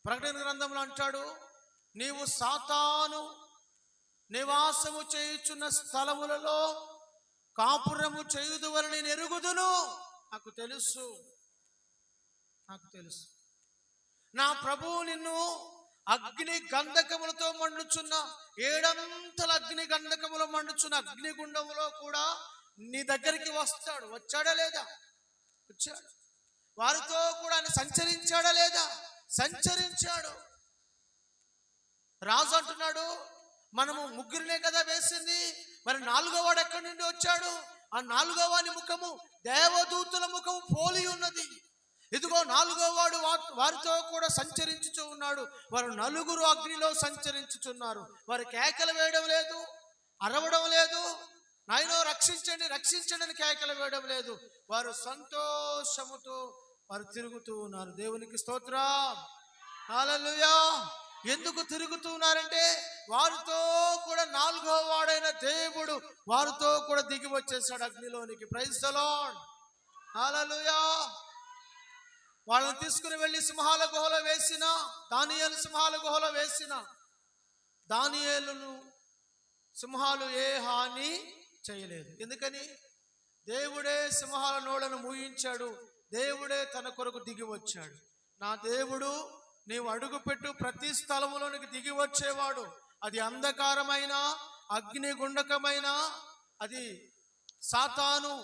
ప్రకటన గ్రంథంలో అంటాడు, నీవు సాతాను నివాసము చేయుచున్న స్థలములలో కాపురము చేయుదువని నేను ఎరుగుదును. నాకు తెలుసు. నా ప్రభువు నిన్ను అగ్ని గంధకములతో మండుచున్న 7 అగ్ని గంధకములు మండుచున్న అగ్నిగుండములో కూడా నీ దగ్గరికి వస్తాడు. వచ్చాడా లేదా? వచ్చాడు. వారితో కూడా ఆయన సంచరించాడా లేదా? సంచరించాడు. రాజు అంటున్నాడు, మనము 3 కదా వేసింది, మరి 4వ వాడు ఎక్కడి నుండి వచ్చాడు? ఆ 4వ వాని ముఖము దేవదూతుల ముఖము పోలి ఉన్నది. ఇదిగో 4వ వాడు వారితో కూడా సంచరించుచూ ఉన్నాడు. వారు 4 అగ్నిలో సంచరించుచున్నారు. వారు కేకలు వేయడం లేదు, అరవడం లేదు, నాయనో రక్షించండి రక్షించండి అని కేకలు వేయడం లేదు. వారు సంతోషముతో వారు తిరుగుతూ ఉన్నారు. దేవునికి స్తోత్రం, హల్లెలూయా. ఎందుకు తిరుగుతున్నారంటే వారితో కూడా 4వ వాడైన దేవుడు వారితో కూడా దిగి వచ్చేసాడు అగ్నిలోనికి. ప్రైజ్ ది లార్డ్, హల్లెలూయా. వాళ్ళని తీసుకుని వెళ్ళి సింహాల గుహలో వేసిన, దానియేలు సింహాల గుహలో వేసిన దానియేలును సింహాలు ఏ హాని చేయలేదు. ఎందుకని? దేవుడే సింహాల నోళ్లను మూయించాడు. దేవుడే తన కొరకు దిగి వచ్చాడు. నా దేవుడు నీవు అడుగుపెట్టు ప్రతి స్థలములోనికి దిగి వచ్చేవాడు. అది అంధకారమైన, అగ్నిగుండకమైన, అది సాతాను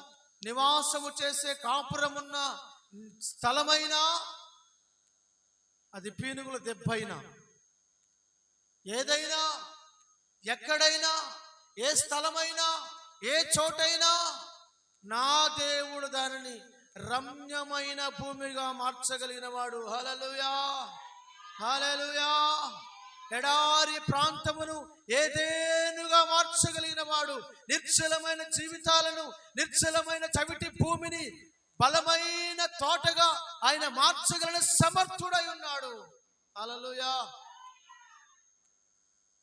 నివాసము చేసే కాపురమున్న స్థలమైనా, అది పీనుగుల దెబ్బైనా, ఏదైనా, ఎక్కడైనా, ఏ స్థలమైనా, ఏ చోటైనా నా దేవుడు దానిని రమ్యమైన భూమిగా మార్చగలిగిన వాడు. హల్లెలూయా, హల్లెలూయా. ఎడారి ప్రాంతమును ఏదేనుగా మార్చగలిగిన వాడు. నిర్జలమైన జీవితాలను, నిర్జలమైన చవిటి భూమిని బలమైన తోటగా ఆయన మార్చగలిగిన సమర్థుడై ఉన్నాడు. హల్లెలూయా.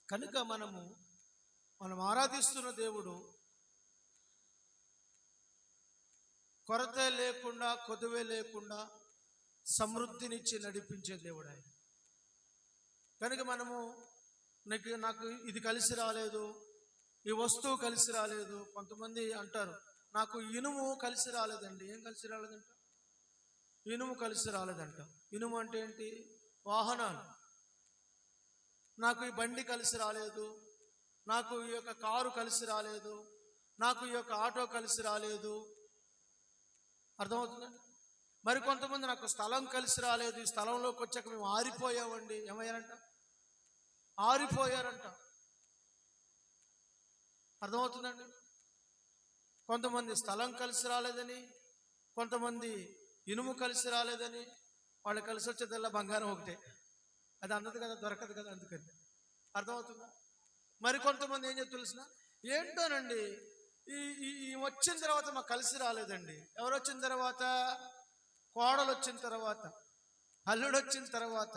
కనుక మనం ఆరాధిస్తున్న దేవుడు కొరత లేకుండా, కొదువే లేకుండా సమృద్ధినిచ్చి నడిపించే దేవుడు ఆయన. కనుక నాకు ఇది కలిసి రాలేదు, ఈ వస్తువు కలిసి రాలేదు. కొంతమంది అంటారు, నాకు ఇనుము కలిసి రాలేదండి. ఏం కలిసి రాలేదంట? ఇనుము కలిసి రాలేదంట. ఇనుము అంటే ఏంటి? వాహనాలు. నాకు ఈ బండి కలిసి రాలేదు, నాకు ఈ యొక్క కారు కలిసి రాలేదు, నాకు ఈ యొక్క ఆటో కలిసి రాలేదు. అర్థమవుతుందండి? మరి కొంతమంది నాకు స్థలం కలిసి రాలేదు, ఈ స్థలంలోకి వచ్చాక మేము ఆరిపోయామండి. ఏమయ్యారంట? ఆరిపోయారంట. అర్థమవుతుందండి? కొంతమంది స్థలం కలిసి రాలేదని, కొంతమంది ఇనుము కలిసి రాలేదని. వాళ్ళు కలిసి వచ్చేదల్లా బంగారం ఒకటే, అది అందదు కదా, దొరకదు కదా. అందుకని అర్థమవుతుందా? మరి కొంతమంది ఏం చెప్తారు తెలిసిన, ఏంటోనండి ఈ ఈ వచ్చిన తర్వాత మాకు కలిసి రాలేదండి. ఎవరు వచ్చిన తర్వాత? కోడలు వచ్చిన తర్వాత, అల్లుడు వచ్చిన తర్వాత,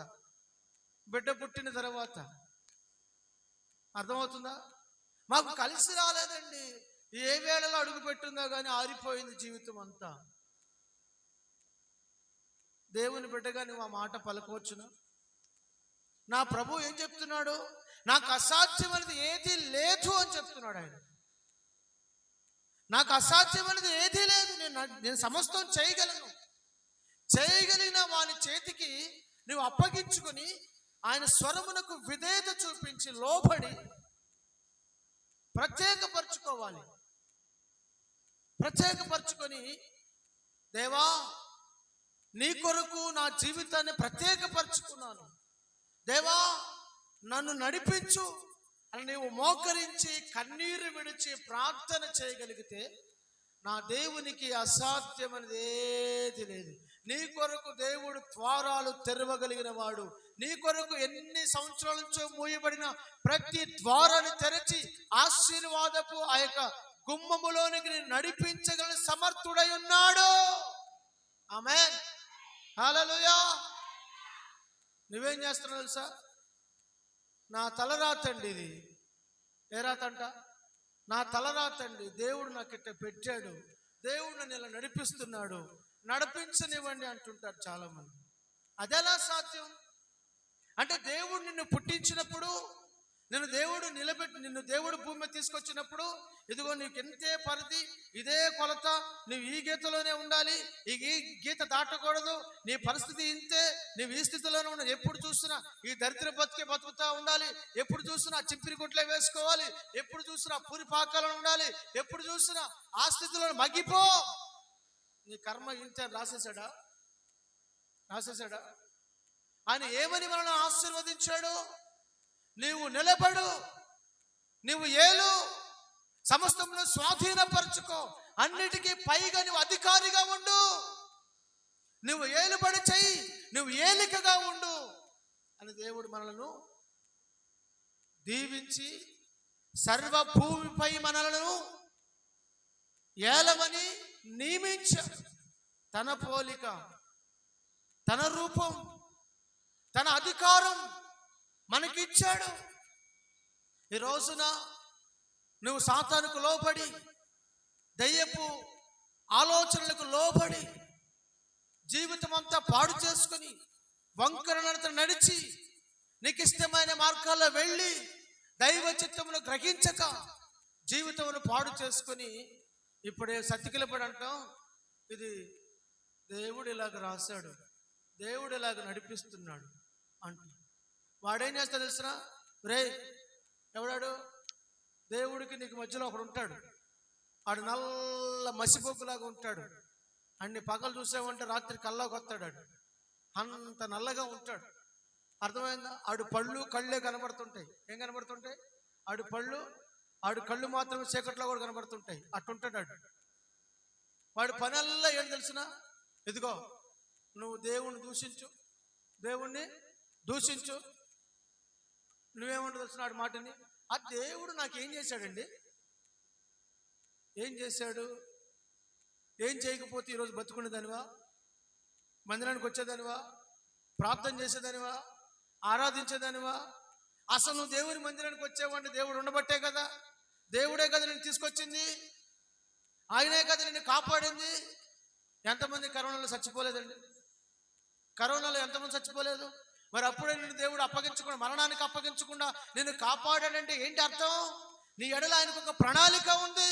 బిడ్డ పుట్టిన తర్వాత. అర్థమవుతుందా? మాకు కలిసి రాలేదండి. ఏ వేళలో అడుగు పెట్టిందో కానీ ఆరిపోయింది జీవితం అంతా. దేవుని బిడ్డగా నువ్వు ఆ మాట పలకవచ్చునా? నా ప్రభు ఏం చెప్తున్నాడు? నాకు అసాధ్యమైనది ఏదీ లేదు అని చెప్తున్నాడు ఆయన. నాకు అసాధ్యమైనది ఏదీ లేదు, నేను సమస్తం చేయగలను. చేయగలిగిన వాని చేతికి నువ్వు అప్పగించుకొని ఆయన స్వరమునకు విధేయత చూపించి లోబడి ప్రత్యేకపరచుకోవాలి. ప్రత్యేకపరచుకొని, దేవా నీ కొరకు నా జీవితాన్ని ప్రత్యేకపరచుకున్నాను, దేవా నన్ను నడిపించు అని నీవు మోకరించి కన్నీరు విడిచి ప్రార్థన చేయగలిగితే నా దేవునికి అసాధ్యమైనది ఏది లేదు. నీ కొరకు దేవుడు ద్వారాలు తెరవగలిగిన వాడు. నీ కొరకు ఎన్ని సంవత్సరాల నుంచో మూయబడిన ప్రతి ద్వారాన్ని తెరచి ఆశీర్వాదపు ఆ యొక్క గుమ్మములోనికి నడిపించగల సమర్థుడై ఉన్నాడు. ఆమేన్, హల్లెలూయా. నువ్వేం చేస్తున్నావు తెలుసా? నా తలరాతండి ఇది. ఏ రాతంట? నా తలరాతండి. దేవుడు నాకు ఇట్ట పెట్టాడు, దేవుడు నన్ను ఇలా నడిపిస్తున్నాడు, నడిపించనివ్వండి అంటుంటారు చాలామంది. అదెలా సాధ్యం? అంటే దేవుడు నిన్ను పుట్టించినప్పుడు, నిన్ను దేవుడు భూమి మీద తీసుకొచ్చినప్పుడు, ఇదిగో నీకు ఎంతే పరిధి, ఇదే కొలత, నువ్వు ఈ గీతలోనే ఉండాలి, ఈ గీత దాటకూడదు, నీ పరిస్థితి ఇంతే, నువ్వు ఈ స్థితిలోనే ఉండాలి, ఎప్పుడు చూసినా ఈ దరిద్ర బతుకుతా ఉండాలి, ఎప్పుడు చూసినా చింపిరి గుట్లే వేసుకోవాలి, ఎప్పుడు చూసినా పూరి పాకాలను ఉండాలి, ఎప్పుడు చూసినా ఆ స్థితిలో మగ్గిపో. నీ కర్మ ఇంతే రాసేసాడా? ఆయన ఏమని మనల్ని ఆశీర్వదించాడు? నీవు నిలబడు, నీవు ఏలు, సమస్తమును స్వాధీనపరచుకో, అన్నిటికీ పైగా నువ్వు అధికారిగా ఉండు, నువ్వు ఏలుబడి చెయ్యి, నువ్వు ఏలికగా ఉండు అని దేవుడు మనలను దీవించి సర్వభూమిపై మనలను ఏలమని నియమించాడు. తన పోలిక, తన రూపం, తన అధికారం మనకిచ్చాడు. ఈ రోజున నువ్వు సాతానుకు లోబడి, దయ్యపు ఆలోచనలకు లోబడి జీవితం అంతా పాడు చేసుకుని వంకర నడిచి నీకు ఇష్టమైన మార్గాల్లో వెళ్ళి దైవ చిత్తమును గ్రహించక జీవితమును పాడు చేసుకుని ఇప్పుడే సతికిలపడి అంటాం, ఇది దేవుడు ఇలాగ రాశాడు, దేవుడు ఇలాగ నడిపిస్తున్నాడు అంటూ. వాడేం చేస్తాడు తెలుసునా? రే ఎవడాడు? దేవుడికి నీకు మధ్యలో ఒకడు ఉంటాడు, ఆడు నల్ల మసిపోకులాగా ఉంటాడు. అన్ని పగలు చూసామంటే రాత్రి కల్లాకి వస్తాడు, ఆడు అంత నల్లగా ఉంటాడు. అర్థమైందా? ఆడు పళ్ళు కళ్ళే కనబడుతుంటాయి. ఏం కనబడుతుంటాయి? ఆడు కళ్ళు మాత్రమే చీకట్లో కూడా కనబడుతుంటాయి. అట్టుంటాడు ఆడు. వాడి పనల్లా ఏం తెలిసిన? ఇదిగో నువ్వు దేవుణ్ణి దూషించు, నువ్వేమంటూ తెలిసిన ఆడి మాటని. ఆ దేవుడు నాకేం చేశాడండి? ఏం చేశాడు? ఏం చేయకపోతే ఈరోజు బతుకునేదానివా? మందిరానికి వచ్చేదానివా? ప్రార్థన చేసేదానివా? ఆరాధించేదానివా? అసలు నువ్వు దేవుని మందిరానికి వచ్చావంటే దేవుడు ఉండబట్టే కదా. దేవుడే కదా నేను తీసుకొచ్చింది, ఆయనే కదా నిన్ను కాపాడింది. ఎంతమంది కరోనాలో చచ్చిపోలేదండి? కరోనాలో ఎంతమంది చచ్చిపోలేదు? మరి అప్పుడే నిన్ను దేవుడు అప్పగించకుండా, మరణానికి అప్పగించకుండా నిన్ను కాపాడాడంటే ఏంటి అర్థం? నీ ఎడల ఆయనకు ఒక ప్రణాళిక ఉంది.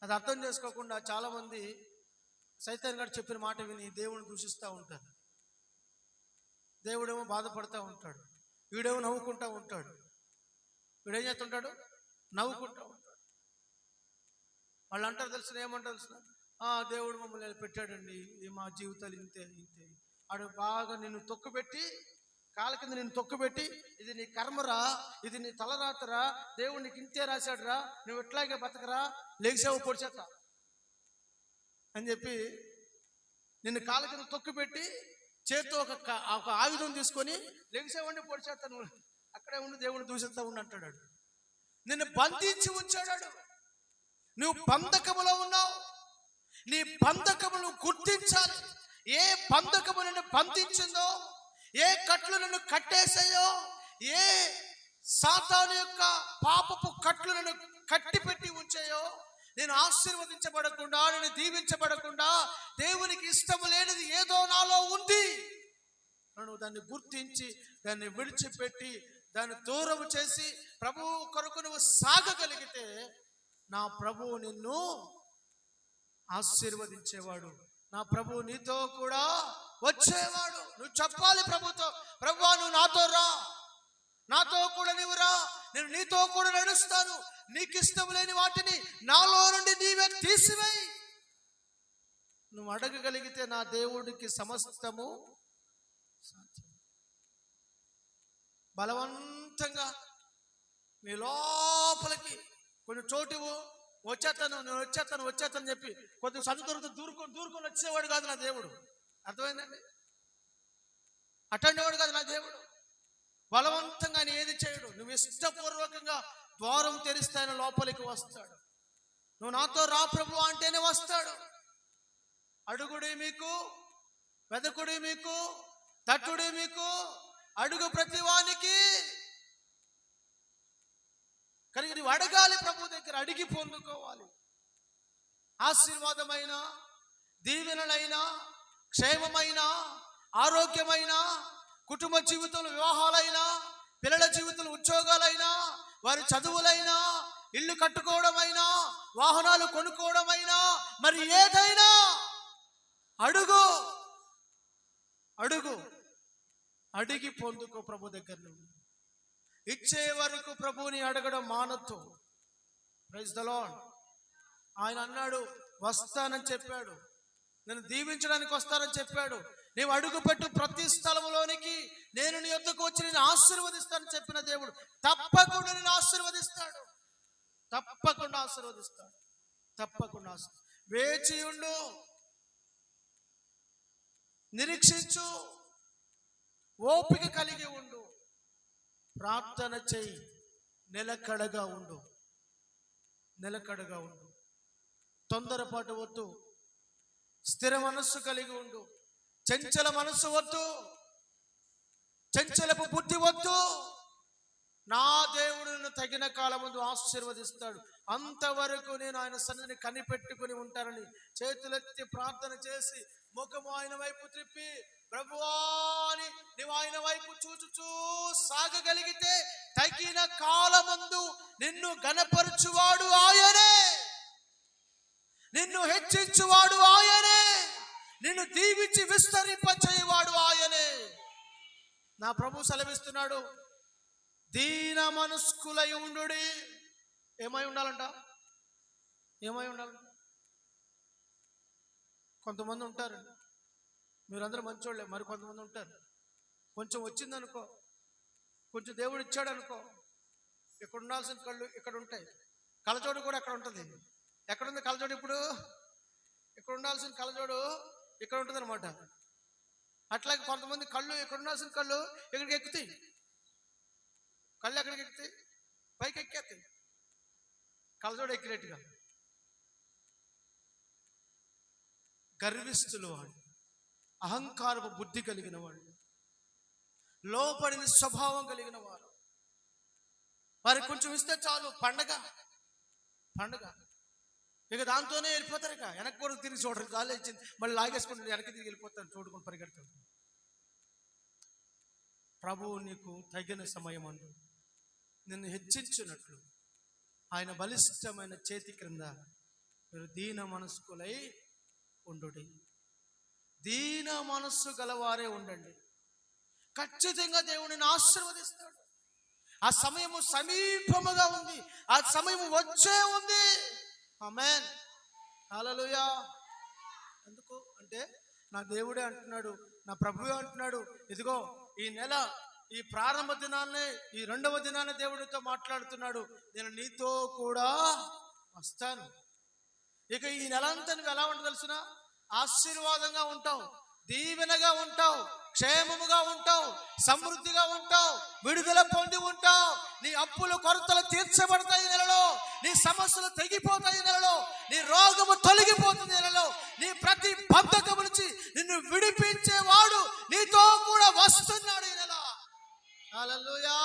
అది అర్థం చేసుకోకుండా చాలామంది సైతాన్ గారు చెప్పిన మాట విని దేవుని దూషిస్తూ ఉంటారు. దేవుడేమో బాధపడుతూ ఉంటాడు, వీడేమో నవ్వుకుంటూ ఉంటాడు. వీడేం చేస్తుంటాడు? నవ్వుకుంటూ ఉంటాడు. వాళ్ళు అంటారు తెలిసిన, ఏమంటారు తెలిసిన, దేవుడు మమ్మల్ని పెట్టాడండి, ఇది మా జీవితాలు ఇంతే. ఆడు బాగా నిన్ను తొక్కుపెట్టి, కాళ్ళ కింద నిన్ను తొక్కుపెట్టి, ఇది నీ కర్మరా, ఇది నీ తలరాతరా, దేవుడు నీకు ఇంతే రాశాడురా, నువ్వు ఇట్లాగే బతకరా, లేచావు పొడిచేత అని చెప్పి నిన్ను కాళ్ళ కింద తొక్కుపెట్టి చేత్తో ఒక ఆయుధం తీసుకొని లెగిసేవండి పొడిచేస్తాను, అక్కడే ఉండి దేవుని దూషిస్తా ఉండి అంటాడు. నిన్ను బంధించి ఉంచాడు. నువ్వు బంధకములో ఉన్నావు. నీ బంధకమును గుర్తించాలి. ఏ బంధకము నిన్ను బంధించిందో, ఏ కట్లు నిన్ను కట్టేసాయో, ఏ సాతాను యొక్క పాపపు కట్లు నిన్ను కట్టిపెట్టి ఉంచాయో, నేను ఆశీర్వదించబడకుండా, నేను దీవించబడకుండా, దేవునికి ఇష్టము లేనిది ఏదో నాలో ఉంది, నువ్వు దాన్ని గుర్తించి దాన్ని విడిచిపెట్టి దాన్ని దూరం చేసి ప్రభువు కొరకు నువ్వు సాగగలిగితే నా ప్రభువు నిన్ను ఆశీర్వదించేవాడు. నా ప్రభువు నీతో కూడా వచ్చేవాడు. నువ్వు చెప్పాలి ప్రభుతో, ప్రభువా నువ్వు నాతో రా, నాతో కూడా నీవు రా, నేను నీతో కూడా నడుస్తాను, నీకు ఇష్టం లేని వాటిని నాలో నుండి నీవే తీసివేయి. నువ్వు అడగగలిగితే నా దేవుడికి సమస్తము సాధ్యం. బలవంతంగా నీ లోపలికి కొంచెం చోటు వచ్చేస్తాను, నేను వచ్చేస్తాను చెప్పి కొద్దిగా సందు దొరుకుతూ దూరుకొని వచ్చేవాడు కాదు నా దేవుడు. అర్థమైందండి? అటెండేవాడు కాదు నా దేవుడు. బలవంతంగా ఆయన ఏది చేయడు. నువ్వు ఇష్టపూర్వకంగా ద్వారం తెరిస్తే ఆయన లోపలికి వస్తాడు. నువ్వు నాతో రా ప్రభు అంటేనే వస్తాడు. అడుగుడి మీకు, వెదకుడి మీకు, తట్టుడి మీకు, అడుగు ప్రతివానికి. కనుక నువ్వు అడగాలి ప్రభు దగ్గర, అడిగి పొందుకోవాలి. ఆశీర్వాదమైన, దీవెనలైన, క్షేమమైన, ఆరోగ్యమైన, కుటుంబ జీవితంలో వివాహాలైనా, పిల్లల జీవితంలో ఉద్యోగాలైనా, వారి చదువులైనా, ఇల్లు కట్టుకోవడమైనా, వాహనాలు కొనుక్కోవడమైనా, మరి ఏదైనా అడుగు అడుగు అడిగి పొందుకో ప్రభు దగ్గర నుండి. ఇచ్చే వరకు ప్రభువుని అడగడం మానొద్దు. Praise the lord. ఆయన అన్నాడు వస్తానని చెప్పాడు, నేను దీవించడానికి వస్తానని చెప్పాడు. నీవు అడుగుపెట్టు ప్రతి స్థలంలోనికి నేను నీ యొద్దకు వచ్చి నేను ఆశీర్వదిస్తానని చెప్పిన దేవుడు తప్పకుండా నేను ఆశీర్వదిస్తాడు. తప్పకుండా ఆశీర్వదిస్తాడు. తప్పకుండా వేచి ఉండు, నిరీక్షించు, ఓపిక కలిగి ఉండు, ప్రార్థన చేయి, నిలకడగా ఉండు. నిలకడగా ఉండు, తొందరపాటు వద్దు, స్థిర మనస్సు కలిగి ఉండు. చంచల మనస్సు వద్దు, చంచలపు బుద్ధి వద్దు. నా దేవుడిని తగిన కాలం ముందు ఆశీర్వదిస్తాడు. అంతవరకు నేను ఆయన సన్నిధిని కనిపెట్టుకుని ఉంటానని చేతులెత్తి ప్రార్థన చేసి ముఖము ఆయన వైపు త్రిప్పి ప్రభువా అని నీవు ఆయన వైపు చూచుచూ సాగగలిగితే తగిన కాలమందు నిన్ను గణపరచువాడు ఆయనే, నిన్ను హెచ్చించువాడు ఆయనే, నిన్ను దీవించి విస్తరింపచేయువాడు ఆయనే. నా ప్రభు సెలవిస్తున్నాడు, దీన మనస్కులై ఉండుడి. ఏమై ఉండాలంట? ఏమై ఉండాలంట? కొంతమంది ఉంటారు, మీరందరూ మంచోళ్ళే, మరి కొంతమంది ఉంటారు కొంచెం వచ్చిందనుకో, కొంచెం దేవుడు ఇచ్చాడు అనుకో, ఇక్కడ ఉండాల్సిన కళ్ళు ఇక్కడ ఉంటాయి, కళ్ళజోడు కూడా అక్కడ ఉంటుంది. ఎక్కడుంది కళ్ళజోడు? ఇప్పుడు ఇక్కడ ఉండాల్సిన కళ్ళజోడు ఇక్కడ ఉంటుంది అనమాట. అట్లాగే కొంతమంది కళ్ళు ఇక్కడ ఉండాల్సిన కళ్ళు ఇక్కడికి ఎక్కుతాయి, కళ్ళు ఎక్కడికి ఎక్కుతాయి? పైకి ఎక్కేస్తాయి, కళ్ళజోడు ఎక్కినట్టుగా. గర్విస్తులు వాడు, అహంకారపు బుద్ధి కలిగిన వాడు, లోపడిన స్వభావం కలిగిన వారు, వారికి కొంచెం ఇస్తే చాలు పండగ పండగ, ఇక దాంతోనే వెళ్ళిపోతారు. ఇక వెనక్కి కూడా తిరిగి చూడరు, చాలు ఇచ్చింది మళ్ళీ లాగేసుకుంటారు, వెనక్కి తిరిగి వెళ్ళిపోతారు, చూడుకొని పరిగెడతారు. ప్రభువు నీకు తగిన సమయం అందు నిన్ను హెచ్చించినట్లు ఆయన బలిష్టమైన చేతి క్రింద మీరు దీన మనస్కులై ఉండుడి. దీన మనస్సు గలవారే ఉండండి. ఖచ్చితంగా దేవుడిని ఆశీర్వదిస్తాడు. ఆ సమయము సమీపముగా ఉంది, ఆ సమయము వచ్చే ఉంది. ఆమేన్, హల్లెలూయా. ఎందుకు అంటే నా దేవుడే అంటున్నాడు, నా ప్రభువే అంటున్నాడు, ఇదిగో ఈ నెల ఈ ప్రారంభ దినాన్నే, ఈ రెండవ దినాన్ని దేవుడితో మాట్లాడుతున్నాడు, నేను నీతో కూడా వస్తాను. ఇక ఈ నెల అంతా నువ్వు ఎలా ఉంటావు తెలుసునా? ఆశీర్వాదంగా ఉంటావు, దీవెనగా ఉంటావు, క్షేమముగా ఉంటావు, సమృద్ధిగా ఉంటావు, విడుదల పొంది ఉంటావు. నీ అప్పులు కొరతలు తీర్చబడతాయి నెలలో, నీ సమస్యలు తెగిపోతాయి నెలలో, నీ రోగము తొలగిపోతుంది నెలలో, నీ ప్రతి బంధకము నుంచి నిన్ను విడిపించేవాడు నీతో కూడా వస్తున్నాడు ఈ నెల. హల్లెలూయా.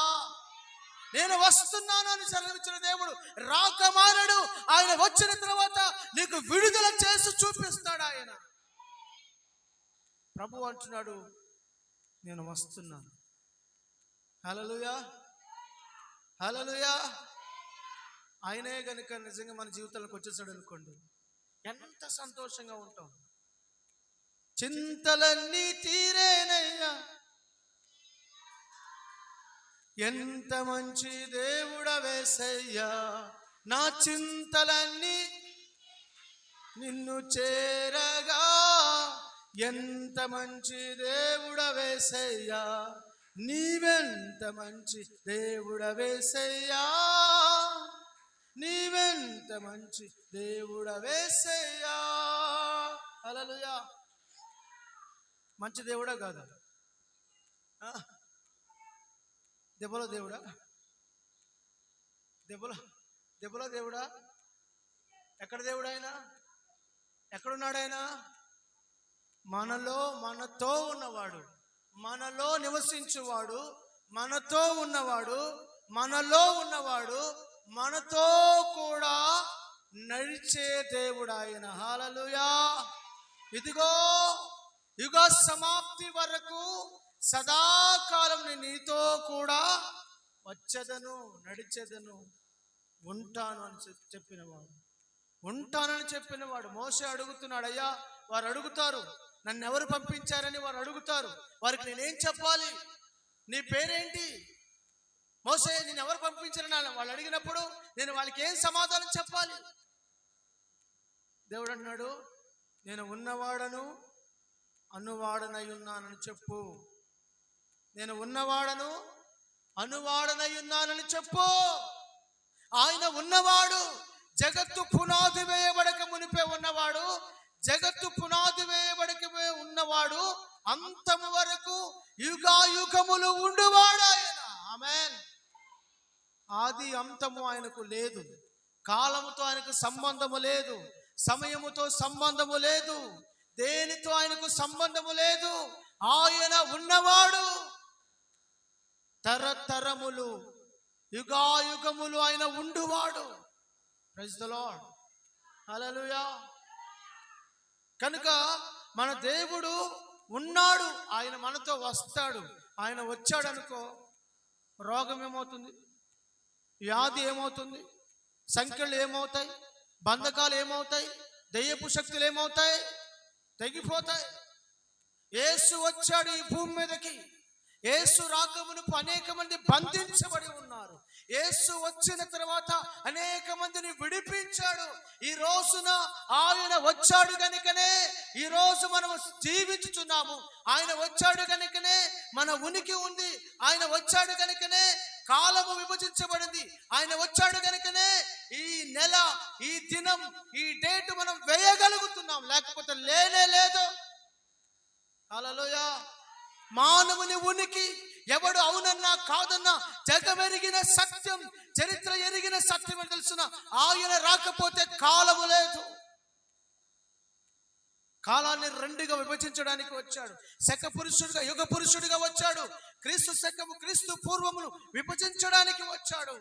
నేను వస్తున్నాను అని సెలవిచ్చిన దేవుడు రాకమానడు. ఆయన వచ్చిన తర్వాత నీకు విడుదల చేసి చూపిస్తాడు. ఆయన ప్రభు అంటున్నాడు, నేను వస్తున్నాను. హల్లెలూయా, హల్లెలూయా. ఆయనే గనుక నిజంగా మన జీవితాలకు వచ్చేసాడు అనుకోండి, ఎంత సంతోషంగా ఉంటాం. చింతలన్నీ తీరేనయ్యా, ఎంత మంచి దేవుడవేసయ్యా, నా చింతలన్నీ నిన్ను చేరగా, ఎంత మంచి దేవుడవేసయ్యా, నీవెంత మంచి దేవుడవేసయ్యా, నీవెంత మంచి దేవుడవేసయ్యా. హల్లెలూయా. మంచి దేవుడా కాదు, దెబ్బలో దేవుడా, దెబ్బలో దేవుడా. ఎక్కడ దేవుడు ఆయన? ఎక్కడున్నాడు ఆయన? మనలో, మనతో ఉన్నవాడు, మనలో నివసించువాడు, మనతో ఉన్నవాడు, మనలో ఉన్నవాడు, మనతో కూడా నడిచే దేవుడు ఆయన. హల్లెలూయా. ఇదిగో యుగ సమాప్తి వరకు సదాకాలం నేను నీతో కూడా వచ్చేదను, నడిచేదను, ఉంటాను అని చెప్పినవాడు, ఉంటానని చెప్పినవాడు. మోషే అడుగుతున్నాడు, అయ్యా వారు అడుగుతారు నన్ను ఎవరు పంపించారని వారు అడుగుతారు, వారికి నేనేం చెప్పాలి? నీ పేరేంటి? మోషే నేను ఎవరు పంపించారని వాళ్ళు అడిగినప్పుడు నేను వాళ్ళకి ఏం సమాధానం చెప్పాలి? దేవుడు అన్నాడు, నేను ఉన్నవాడను అనువాడనై ఉన్నానని చెప్పు. నేను ఉన్నవాడను అనువాడనై ఉన్నానని చెప్పు. ఆయన ఉన్నవాడు, జగత్తు పునాది వేయబడక మునిపే ఉన్నవాడు, జగత్తు పునాది వేయబడక ఉన్నవాడు, అంతము వరకు యుగాయుగములు ఉండువాడు ఆయన. ఆమేన్. ఆది అంతము ఆయనకు లేదు, కాలముతో ఆయనకు సంబంధము లేదు, సమయముతో సంబంధము లేదు, దేనితో ఆయనకు సంబంధము లేదు. ఆయన ఉన్నవాడు, తరతరములు యుగాయుగములు ఆయన ఉండువాడు. Praise the lord. హల్లెలూయా. కనుక మన దేవుడు ఉన్నాడు, ఆయన మనతో వస్తాడు. ఆయన వచ్చాడు అనుకో, రోగం ఏమవుతుంది, వ్యాధి ఏమవుతుంది, సంఖ్యలు ఏమవుతాయి, బంధకాలు ఏమవుతాయి, దయ్యపు శక్తులు ఏమవుతాయి, తెగిపోతాయి. యేసు వచ్చాడు ఈ భూమి మీదకి. యేసు రాకమునుపు అనేక మంది బంధించబడి ఉన్నారు. యేసు వచ్చిన తర్వాత అనేక మందిని విడిపించాడు. ఈ రోజున ఆయన వచ్చాడు కనుకనే ఈ రోజు మనం జీవించుచున్నాము. ఆయన వచ్చాడు కనుకనే మన ఉనికి ఉంది. ఆయన వచ్చాడు కనుకనే కాలము విభజించబడింది. ఆయన వచ్చాడు కనుకనే ఈ నెల, ఈ దినం, ఈ డేట్ మనం వేయగలుగుతున్నాం, లేకపోతే లేనే లేదు. హల్లెలూయా. మానవుని ఉనికి ఎవడు అవునన్నా కాదన్నా జగమెరిగిన సత్యం, చరిత్ర ఎరిగిన సత్యం అని తెలుసున ఆయన రాకపోతే కాలము లేదు. కాలాన్ని రెండుగా విభజించడానికి వచ్చాడు. శక పురుషుడిగా, యుగ పురుషుడిగా వచ్చాడు. క్రీస్తు శకము, క్రీస్తు పూర్వమును విభజించడానికి వచ్చాడు.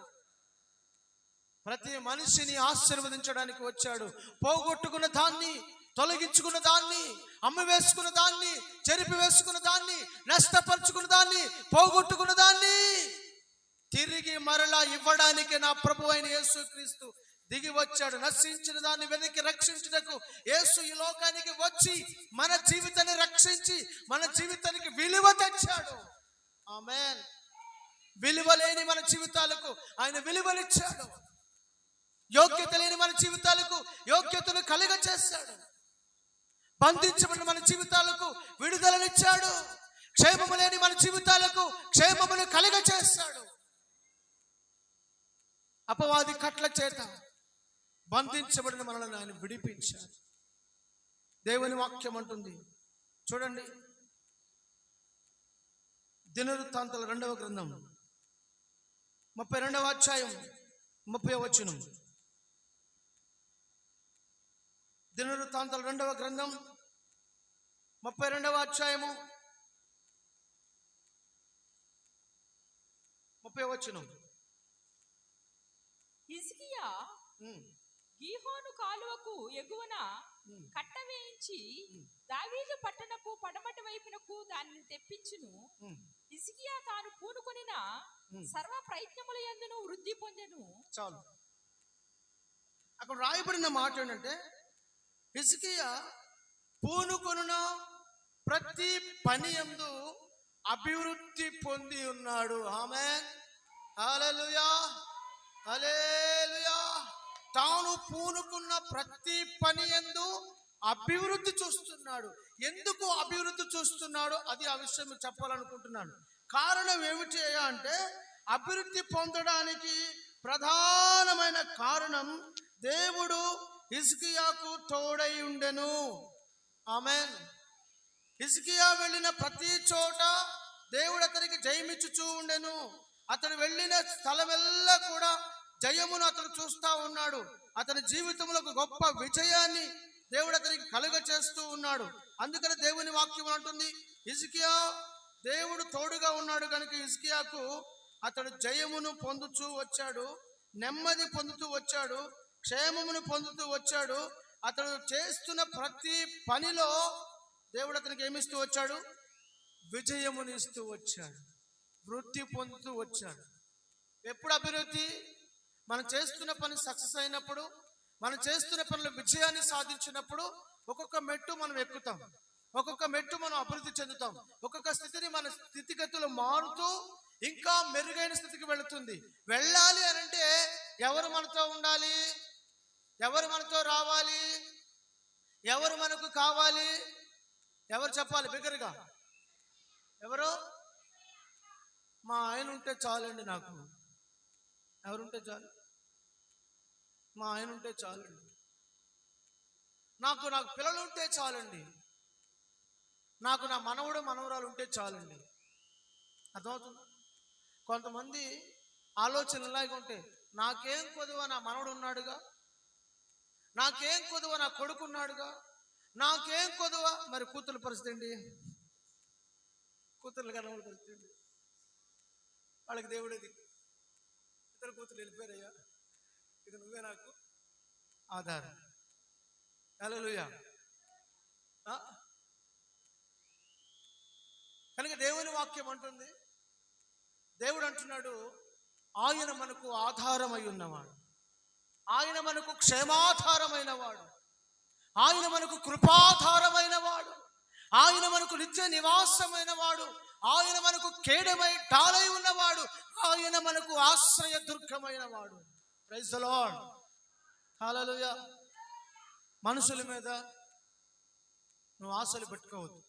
ప్రతి మనిషిని ఆశీర్వదించడానికి వచ్చాడు. పోగొట్టుకున్న దాన్ని, తొలగించుకున్న దాన్ని, అమ్మి వేసుకున్న దాన్ని, చెరిపి వేసుకున్న దాన్ని, నష్టపరుచుకున్న దాన్ని, పోగొట్టుకున్న దాన్ని తిరిగి మరలా ఇవ్వడానికి నా ప్రభు అయిన యేసుక్రీస్తు దిగి వచ్చాడు. నశించిన దాన్ని వెనక్కి రక్షించుటకు యేసు ఈ లోకానికి వచ్చి మన జీవితాన్ని రక్షించి మన జీవితానికి విలువ తెచ్చాడు. ఆమేన్. విలువ లేని మన జీవితాలకు ఆయన విలువనిచ్చాడు. యోగ్యత లేని మన జీవితాలకు యోగ్యతను కలుగ చేశాడు. బంధించబడిన మన జీవితాలకు విడుదలనిచ్చాడు. క్షేమము లేని మన జీవితాలకు క్షేమమును కలుగ చేస్తాడు. అపవాది కట్ల చేత బంధించబడిన మనల్ని ఆయన విడిపించాడు. దేవుని వాక్యం అంటుంది, చూడండి, దినవృత్తాంతాల 2వ గ్రంథం 32వ అధ్యాయం 30వ వచనం. దినవృత్తాంతాల 2వ గ్రంథం 32వ అధ్యాయము 30వ వచనం. హిజ్కియా గీహోను కాలువకు ఎగువన కట్ట వేయించి దావీదు పట్టణపు పడమటి వైపునకు దానిని తెప్పించును. హిజ్కియా తాను పూనుకొనిన సర్వ ప్రయత్నముల యందును వృద్ధి పొందెను. చాలు. అక్కడ రాయబడిన మాట ఏంటంటే, హిజ్కియా పూనుకొనున ప్రతి పని యందు అభివృద్ధి పొంది ఉన్నాడు. ఆమేన్, హల్లెలూయా, హల్లెలూయా. తాను పూనుకున్న ప్రతి పని యందు అభివృద్ధి చూస్తున్నాడు. ఎందుకు అభివృద్ధి చూస్తున్నాడు, అది ఆ విషయం చెప్పాలనుకుంటున్నాను. కారణం ఏమిటి అంటే, అభివృద్ధి పొందడానికి ప్రధానమైన కారణం దేవుడు హిజ్కియాకు తోడై ఉండెను. ఆమేన్. హిజ్కియా వెళ్ళిన ప్రతి చోట దేవుడు అతనికి జయమిచ్చుచూ ఉండెను. అతడు వెళ్ళిన స్థలమెల్లా కూడా జయమును అతడు చూస్తూ ఉన్నాడు. అతని జీవితంలో ఒక గొప్ప విజయాన్ని దేవుడు అతనికి కలుగ చేస్తూ ఉన్నాడు. అందుకని దేవుని వాక్యం అంటుంది, హిజ్కియా దేవుడు తోడుగా ఉన్నాడు కనుక హిజ్కియాకు అతడు జయమును పొందుతూ వచ్చాడు, నెమ్మది పొందుతూ వచ్చాడు, క్షేమమును పొందుతూ వచ్చాడు. అతడు చేస్తున్న ప్రతి పనిలో దేవుడు అతనికి ఏమిస్తూ వచ్చాడు, విజయమును ఇస్తూ వచ్చాడు, వృద్ధి పొందుతూ వచ్చాడు. ఎప్పుడు అభివృద్ధి? మనం చేస్తున్న పని సక్సెస్ అయినప్పుడు, మనం చేస్తున్న పనిలో విజయాన్ని సాధించినప్పుడు ఒక్కొక్క మెట్టు మనం ఎక్కుతాం, ఒక్కొక్క మెట్టు మనం అభివృద్ధి చెందుతాం. ఒక్కొక్క స్థితిని మన స్థితిగతులు మారుతూ ఇంకా మెరుగైన స్థితికి వెళుతుంది. వెళ్ళాలి అని అంటే ఎవరు మనతో ఉండాలి, ఎవరు మనతో రావాలి, ఎవరు మనకు కావాలి? ఎవరు చెప్పాలి బిగ్గరగా? ఎవరు? మా ఆయన ఉంటే చాలండి. నాకు ఎవరుంటే చాలు? మా ఆయన ఉంటే చాలండి. నాకు పిల్లలు ఉంటే చాలండి. నాకు నా మనవడు మనవరాలు ఉంటే చాలండి. అర్థమవుతుంది? కొంతమంది ఆలోచనలు ఇలాగే ఉంటాయి. నాకేం కొదువ నా మనవడు ఉన్నాడుగా, నాకేం కొదువ నా కొడుకు ఉన్నాడుగా, నాకేం కొదువ. మరి కూతురు పరిస్థితి ఏంటి? కూతుర్లు కనవల పరిస్థితి ఏంటి? వాళ్ళకి దేవుడేది. ఇద్దరు కూతురు వెళ్ళిపోయారయ్యా, ఇక నువ్వే నాకు ఆధారం. హల్లెలూయా. కనుక దేవుని వాక్యం అంటుంది, దేవుడు అంటున్నాడు, ఆయన మనకు ఆధారమై ఉన్నవాడు, ఆయన మనకు క్షేమాధారమైన వాడు, ఆయన మనకు కృపాధారమైన వాడు, ఆయన మనకు నిత్య నివాసమైన వాడు, ఆయన మనకు కేడమై డాలై ఉన్నవాడు, ఆయన మనకు ఆశ్రయ దుర్గమైన వాడు. ప్రైజ్ ది లార్డ్, హల్లెలూయా. మనుషుల మీద నువ్వు ఆశలు పెట్టుకోవద్దు.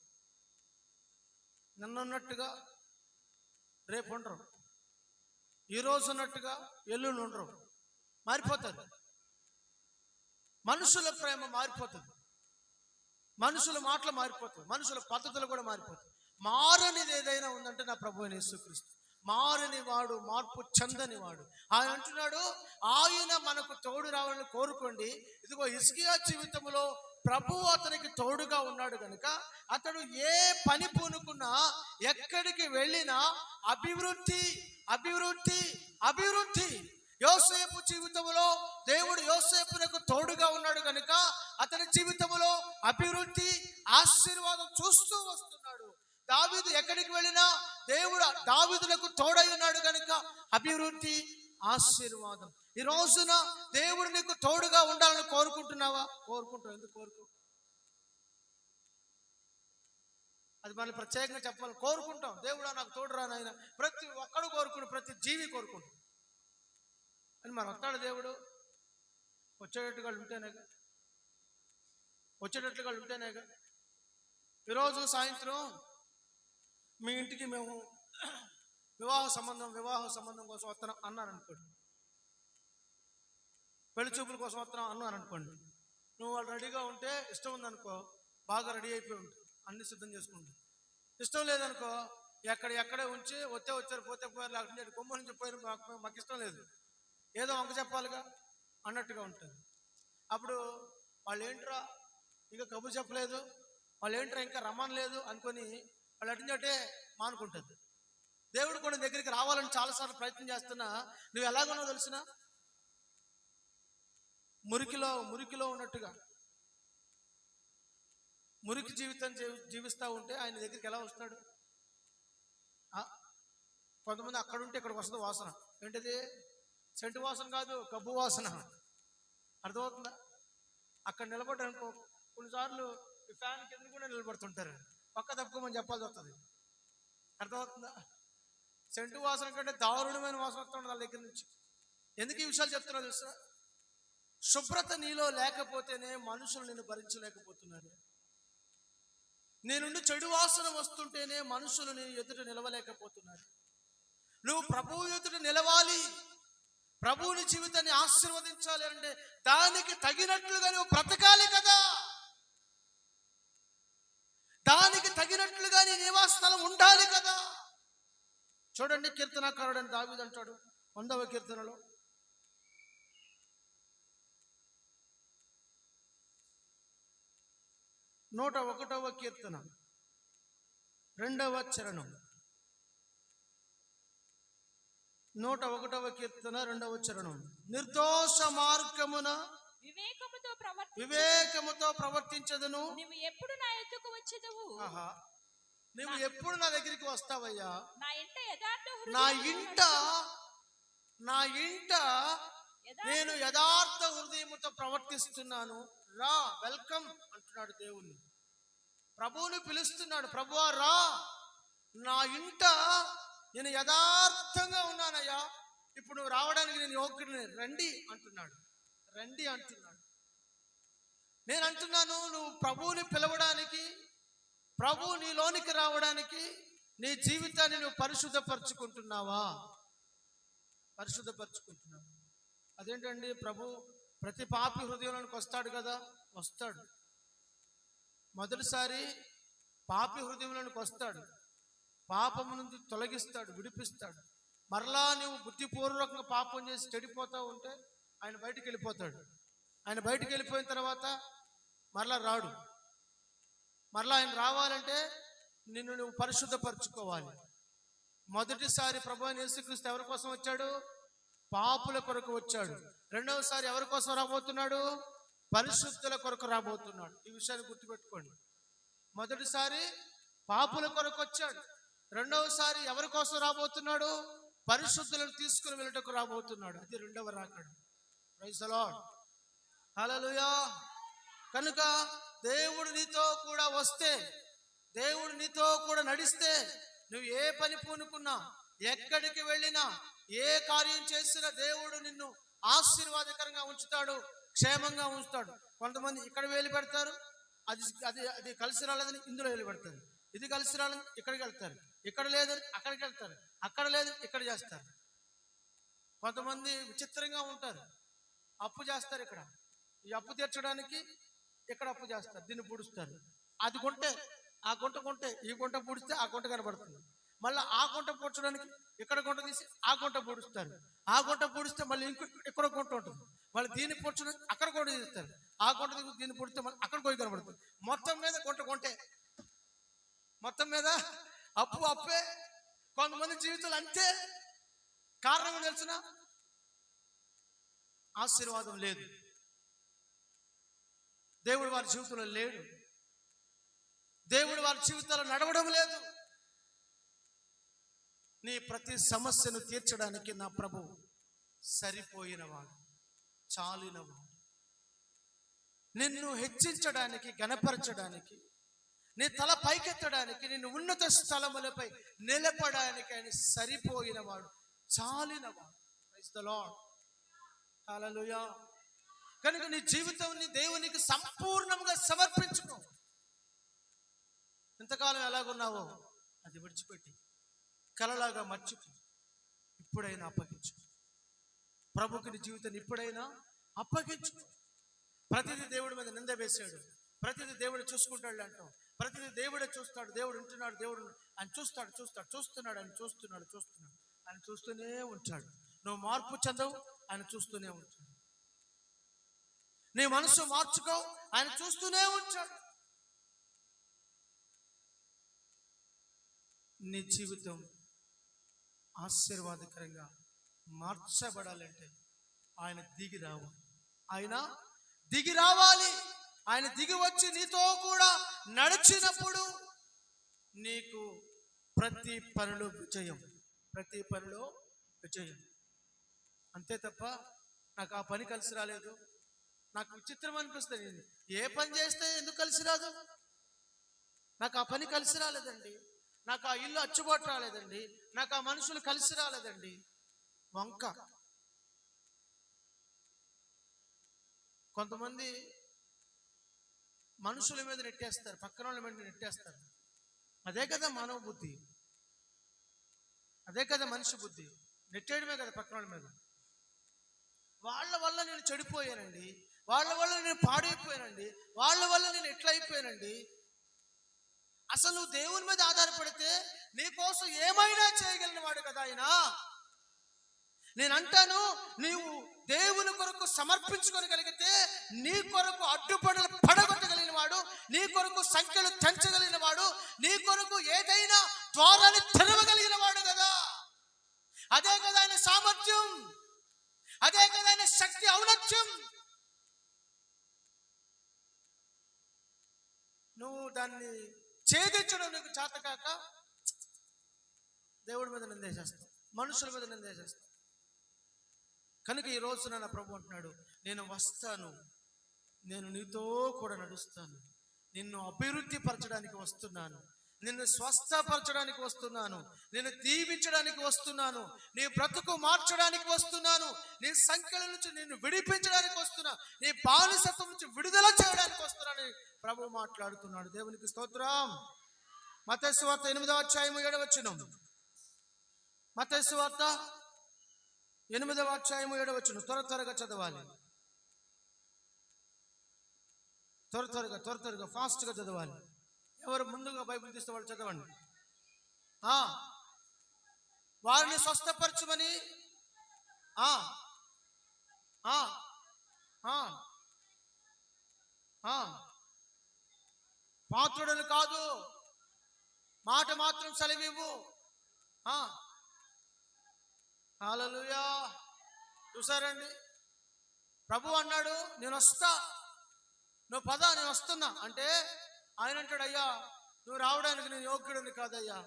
నిన్నున్నట్టుగా రేపు ఉండరు, ఈరోజు ఉన్నట్టుగా ఎల్లుండి ఉండరు, మారిపోతుంది. మనుషుల ప్రేమ మారిపోతుంది, మనుషుల మాటలు మారిపోతుంది, మనుషుల పద్ధతులు కూడా మారిపోతుంది. మారనిది ఏదైనా ఉందంటే నా ప్రభువు అయిన యేసుక్రీస్తు. మారని వాడు, మార్పు చెందని వాడు. ఆయన అంటున్నాడు, ఆయన మనకు తోడు రావాలని కోరుకోండి. ఇదిగో హిజ్కియా జీవితంలో ప్రభువు అతనికి తోడుగా ఉన్నాడు కనుక అతడు ఏ పని పూనుకున్నా, ఎక్కడికి వెళ్ళినా అభివృద్ధి, అభివృద్ధి, అభివృద్ధి. యోసేపు జీవితంలో దేవుడు యోసేపునకు తోడుగా ఉన్నాడు కనుక అతని జీవితంలో అభివృద్ధి, ఆశీర్వాదం చూస్తూ వస్తున్నాడు. దావీదు ఎక్కడికి వెళ్ళినా దేవుడు దావీదులకు తోడై ఉన్నాడు కనుక అభివృద్ధి, ఆశీర్వాదం. ఈ రోజున దేవుడు నీకు తోడుగా ఉండాలని కోరుకుంటున్నావా? కోరుకుంటావు. ఎందుకు కోరుకో? అది మనం ప్రత్యేకంగా చెప్పాలి. కోరుకుంటాం, దేవుడా నాకు తోడు రా నాయన. ప్రతి ఒక్కడు కోరుకుంటు, ప్రతి జీవి కోరుకుంటాం. అని మరి వస్తాడు దేవుడు. వచ్చేటట్టుగా ఉంటేనేగా, వచ్చేటట్లుగా ఉంటేనేగా. ఈరోజు సాయంత్రం మీ ఇంటికి మేము వివాహ సంబంధం కోసం వస్తున్నాం అన్నాను అనుకోండి, పెళ్లి చూపుల కోసం వస్తున్నాం అన్నాను అనుకోండి. నువ్వు వాళ్ళు రెడీగా ఉంటే, ఇష్టం ఉందనుకో, బాగా రెడీ అయిపోయి ఉంటావు అన్ని సిద్ధం చేసుకుంటాం. ఇష్టం లేదనుకో ఎక్కడే ఉంచి వచ్చారు పోతే పోయారు, లేకపోతే కొమ్మ నుంచి పోయారు, మాకు ఇష్టం లేదు, ఏదో వంక చెప్పాలిగా అన్నట్టుగా ఉంటుంది. అప్పుడు వాళ్ళు ఏంట్రా ఇంకా కబురు చెప్పలేదు, వాళ్ళు ఏంట్రా ఇంకా రమ్మనలేదు అనుకొని వాళ్ళు అటుంచటే మానుకుంటుంది. దేవుడు కూడా దగ్గరికి రావాలని చాలాసార్లు ప్రయత్నం చేస్తున్నా నువ్వు ఎలాగున్నావు తెలిసిన మురికిలో ఉన్నట్టుగా మురికి జీవితం జీవిస్తూ ఉంటే ఆయన దగ్గరికి ఎలా వస్తాడు? కొంతమంది అక్కడ ఉంటే ఇక్కడికి వస్తుంది వాసన. ఏంటిది? సెంటు వాసన కాదు, గబ్బు వాసన. అర్థమవుతుందా? అక్కడ నిలబడ్డానుకో కొన్నిసార్లు ఈ ఫ్యాన్ కింద కూడా నిలబడుతుంటారు, పక్క తప్పుకోమని చెప్పాల్సి వస్తుంది. అర్థమవుతుందా? సెంటు వాసన కంటే దారుణమైన వాసన వస్తుంది వాళ్ళ దగ్గర నుంచి. ఎందుకు ఈ విషయాలు చెప్తున్నా తెలుసా? శుభ్రత నీలో లేకపోతేనే మనుషులు నిన్ను భరించలేకపోతున్నారు. నీ నుండి చెడు వాసన వస్తుంటేనే మనుషులు నీ ఎదుట నిలవలేకపోతున్నారు. నువ్వు ప్రభువు ఎదుట నిలవాలి, ప్రభువుని జీవితాన్ని ఆశీర్వదించాలి అంటే దానికి తగినట్లుగా నువ్వు బ్రతకాలి కదా, దానికి తగినట్లుగా నీ నివాస స్థలం ఉండాలి కదా. చూడండి, కీర్తనాకారుడు అని దావీదు అంటాడు 100వ కీర్తనలో, నూట 1వ కీర్తన 2వ చరణం, 101వ కీర్తన 2వ చరణం. నిర్దోష మార్గమున వివేకముతో ప్రవర్తించదును. నువ్వు ఎప్పుడు నా యొద్దకు వచ్చేదవు? నువ్వు ఎప్పుడు నా దగ్గరికి వస్తావయ్యా? నా ఇంట నేను యథార్థ హృదయముతో ప్రవర్తిస్తున్నాను. రా, వెల్కమ్ అంటున్నాడు దేవుణ్ణి. ప్రభువుని పిలుస్తున్నాడు, ప్రభువా రా, నా ఇంట నేను యథార్థంగా ఉన్నానయ్యా, ఇప్పుడు నువ్వు రావడానికి నేను యోగ్యుడిని, రండి అంటున్నాడు. నేను అంటున్నాను, నువ్వు ప్రభువుని పిలవడానికి, ప్రభువు నీలోనికి రావడానికి నీ జీవితాన్ని నువ్వు పరిశుద్ధపరచుకుంటున్నావా? అదేంటండి, ప్రభు ప్రతి పాపి హృదయంలోనికి వస్తాడు కదా, వస్తాడు. మొదటిసారి పాపి హృదయంలోనికి వస్తాడు, పాపము నుండి తొలగిస్తాడు, విడిపిస్తాడు. మరలా నువ్వు బుద్ధిపూర్వకంగా పాపం చేసి చెడిపోతూ ఉంటే ఆయన బయటికి వెళ్ళిపోతాడు. ఆయన బయటికి వెళ్ళిపోయిన తర్వాత మరలా రాడు. మరలా ఆయన రావాలంటే నిన్ను నువ్వు పరిశుద్ధపరచుకోవాలి. మొదటిసారి ప్రభువైన యేసుక్రీస్తు ఎవరి కోసం వచ్చాడు? పాపుల కొరకు వచ్చాడు. రెండవసారి ఎవరి కోసం రాబోతున్నాడు? పరిశుద్ధుల కొరకు రాబోతున్నాడు. ఈ విషయాన్ని గుర్తుపెట్టుకోండి. మొదటిసారి పాపుల కొరకు వచ్చాడు, రెండవసారి ఎవరి కోసం రాబోతున్నాడు? పరిశుద్ధులను తీసుకుని వెళ్ళటకు రాబోతున్నాడు. అది రెండవ రాకడ. Praise the lord, hallelujah. కనుక దేవుడు నీతో కూడా వస్తే, దేవుడు నీతో కూడా నడిస్తే, నువ్వు ఏ పని పూనుకున్నా, ఎక్కడికి వెళ్ళినా, ఏ కార్యం చేసినా దేవుడు నిన్ను ఆశీర్వాదకరంగా ఉంచుతాడు, క్షేమంగా ఉంచుతాడు. కొంతమంది ఇక్కడ వేలు పెడతారు, అది కలిసి రాలేదని ఇందులో వేలు పెడతారు, ఇది కలిసి రాలేదని ఇక్కడికి వెళ్తారు, ఇక్కడ లేదని అక్కడికి వెళ్తారు, అక్కడ లేదు ఇక్కడ చేస్తారు. కొంతమంది విచిత్రంగా ఉంటారు, అప్పు చేస్తారు, ఇక్కడ ఈ అప్పు తీర్చడానికి ఇక్కడ అప్పు చేస్తారు, దీన్ని పూడుస్తారు. అది కొంటే ఆ గుంట కొంటే ఈ గుంట పూడిస్తే ఆ గుంట కనబడుతుంది. మళ్ళీ ఆ గుంట పూడ్చడానికి ఇక్కడ గుంట తీసి ఆ గుంట పూడుస్తారు, ఆ గుంట పూడిస్తే మళ్ళీ ఇక్కడ గుంట ఉంటుంది. మళ్ళీ దీన్ని పూడ్చడానికి అక్కడ గుంట తీస్తారు, ఆ గుంట దీన్ని పూడిస్తే మళ్ళీ అక్కడ పోయి కనబడుతుంది. మొత్తం మీద గుంట కొంటే, మొత్తం మీద అప్పు అప్పే. కొంతమంది జీవితాలు అంతే. కారణం తెలిసిన ఆశీర్వాదం లేదు, దేవుడు వారి జీవితంలో లేడు, దేవుడు వారి జీవితాల్లో నడవడం లేదు. నీ ప్రతి సమస్యను తీర్చడానికి నా ప్రభు సరిపోయినవాడు, చాలినవాడు. నిన్ను హెచ్చించడానికి, గణపరచడానికి, నీ తల పైకెత్తడానికి, నిన్ను ఉన్నత స్థలములపై నిలపడానికి ఆయన సరిపోయినవాడు, చాలినవాడు. Praise the lord, hallelujah. కనుక నీ జీవితాన్ని దేవునికి సంపూర్ణంగా సమర్పించుకో. ఇంతకాలం ఎలాగున్నావో అది విడిచిపెట్టి కలలాగా మర్చిపో, ఇప్పుడైనా అప్పగించు. ప్రభుకి నీ జీవితాన్ని ఇప్పుడైనా అప్పగించు. ప్రతిదీ దేవుడి మీద నింద వేసాడు, ప్రతిదీ దేవుడు చూసుకుంటాడు అంటాం, ప్రతిదీ దేవుడే చూస్తాడు. దేవుడు ఉంటున్నాడు. దేవుడు ఆయన చూస్తున్నాడు. ఆయన చూస్తూనే ఉంటాడు. నువ్వు మార్పు చెందవు, ఆయన చూస్తూనే ఉంటాడు. నీ మనసు మార్చుకో, ఆయన చూస్తూనే ఉంటాడు. నీ జీవితం ఆశీర్వాదకరంగా మార్చబడాలంటే ఆయన దిగి రావాలి. ఆయన దిగి వచ్చి నీతో కూడా నడిచినప్పుడు నీకు ప్రతి పనిలో విజయం. అంతే తప్ప నాకు ఆ పని కలిసి రాలేదు, నాకు విచిత్రం అనిపిస్తుంది. ఏ పని చేస్తే ఎందుకు కలిసి రాదు? నాకు ఆ పని కలిసి రాలేదండి, నాకు ఆ ఇల్లు అచ్చుబాటు రాలేదండి, నాకు ఆ మనుషులు కలిసి రాలేదండి. వంక. కొంతమంది మనుషుల మీద నెట్టేస్తారు, పక్కన వాళ్ళ మీద నెట్టేస్తారు. అదే కదా మానవ బుద్ధి, అదే కదా మనిషి బుద్ధి. నెట్టేయడమే కదా పక్కన వాళ్ళ మీద. వాళ్ళ వల్ల నేను చెడిపోయానండి, వాళ్ళ వల్ల నేను పాడైపోయానండి, వాళ్ళ వల్ల నేను ఎట్లా అయిపోయానండి. అసలు నువ్వు దేవుని మీద ఆధారపడితే నీకోసం ఏమైనా చేయగలిగిన వాడు కదా ఆయన. నేను అంటాను, నీవు దేవుని కొరకు సమర్పించుకోగలిగితే నీ కొరకు అడ్డుపడలు పడగొట్టగలిగిన వాడు, నీ కొరకు సంఖ్యలు తెంచగలిగిన వాడు, నీ కొరకు ఏదైనా ద్వారాన్ని తెరవగలిగిన వాడు కదా. అదే కదా ఆయన సామర్థ్యం, అదే కదా ఆయన శక్తి, ఔన్నత్యం. నువ్వు దాన్ని ఛేదించడం నీకు చేతకాక దేవుడి మీద నిందేసేస్తావు, మనుషుల మీద నిందేసేస్తావు. కనుక ఈ రోజున నా ప్రభు అంటున్నాడు, నేను వస్తాను, నేను నీతో కూడా నడుస్తాను, నిన్ను అభివృద్ధి పరచడానికి వస్తున్నాను, నిన్ను స్వస్థపరచడానికి వస్తున్నాను, నిన్ను దీవించడానికి వస్తున్నాను, నీ బ్రతుకు మార్చడానికి వస్తున్నాను, నీ సంఖ్యల నుంచి నిన్ను విడిపించడానికి వస్తున్నా, నీ బానిసత్వం నుంచి విడుదల చేయడానికి వస్తున్నానని ప్రభు మాట్లాడుతున్నాడు. దేవునికి స్తోత్రం. మత్తయి సువార్త 8వ అధ్యాయము 7వ వచనం. మత్తయి సువార్త 8వ అధ్యాయము 7వ వచనం. త్వరగా చదవాలి, త్వరగా ఫాస్ట్గా చదవాలి. ఎవరు ముందుగా బైబిల్ తీస్తే వాళ్ళు చదవండి. వారిని స్వస్థపరచమని పాత్రుడని కాదు, మాట మాత్రం సెలవివ్వు. హల్లెలూయా. చూసారండి, ప్రభు అన్నాడు, నేను వస్తా, నువ్వు పద, నేను వస్తున్నా అంటే ఆయన అంటాడు, అయ్యా నువ్వు రావడానికి నేను యోగ్యుడిని కాదయ్యా,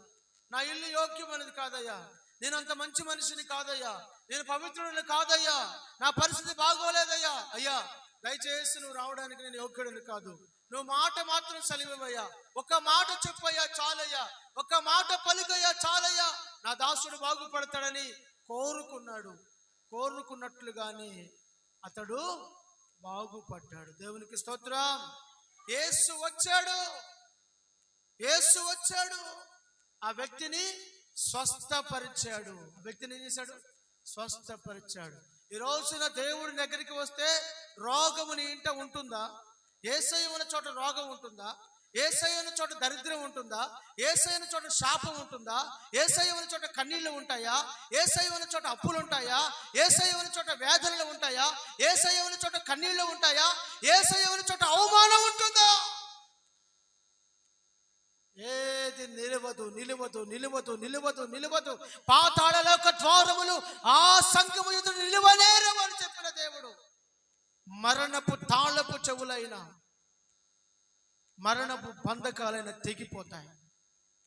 నా ఇల్లు యోగ్యమైనది కాదయ్యా, నేను అంత మంచి మనిషిని కాదయ్యా, నేను పవిత్రుడిని కాదయ్యా, నా పరిస్థితి బాగోలేదయ్యా. అయ్యా దయచేసి నువ్వు రావడానికి నేను యోగ్యుడిని కాదు, నువ్వు మాట మాత్రం సెలవివయ్యా, ఒక్క మాట చెప్పయ్యా చాలయ్యా, ఒక్క మాట పలుకయ్యా చాలయ్యా, నా దాసుడు బాగుపడతాడని కోరుకున్నట్లుగానే అతడు బాగుపడ్డాడు. దేవునికి స్తోత్రం. యేసు వచ్చాడు, ఆ వ్యక్తిని స్వస్థపరిచాడు. ఆ వ్యక్తిని ఏం చేశాడు? స్వస్థపరిచాడు. ఈ రోజున దేవుడి దగ్గరికి వస్తే రోగము నీ ఇంట ఉంటుందా? యేసయ్య ఉన్న చోట రోగం ఉంటుందా? యేసయ్య ఉన్న చోట దరిద్రం ఉంటుందా? యేసయ్య ఉన్న చోట శాపం ఉంటుందా? యేసయ్య ఉన్న చోట కన్నీళ్లు ఉంటాయా? యేసయ్య ఉన్న చోట అప్పులు ఉంటాయా? యేసయ్య ఉన్న చోట వేదనలు ఉంటాయా? యేసయ్య ఉన్న చోట కన్నీళ్లు ఉంటాయా? యేసయ్య ఉన్న చోట అవమానం ఉంటుందా? ఏది నిలవదు. పాతాళలోక ద్వారములు ఆ సంఘము ఎదుట నిలువనేరవు అని చెప్పిన దేవుడు, మరణపు తాళపు చెవులైన, మరణపు బంధకాలైన తెగిపోతాయి.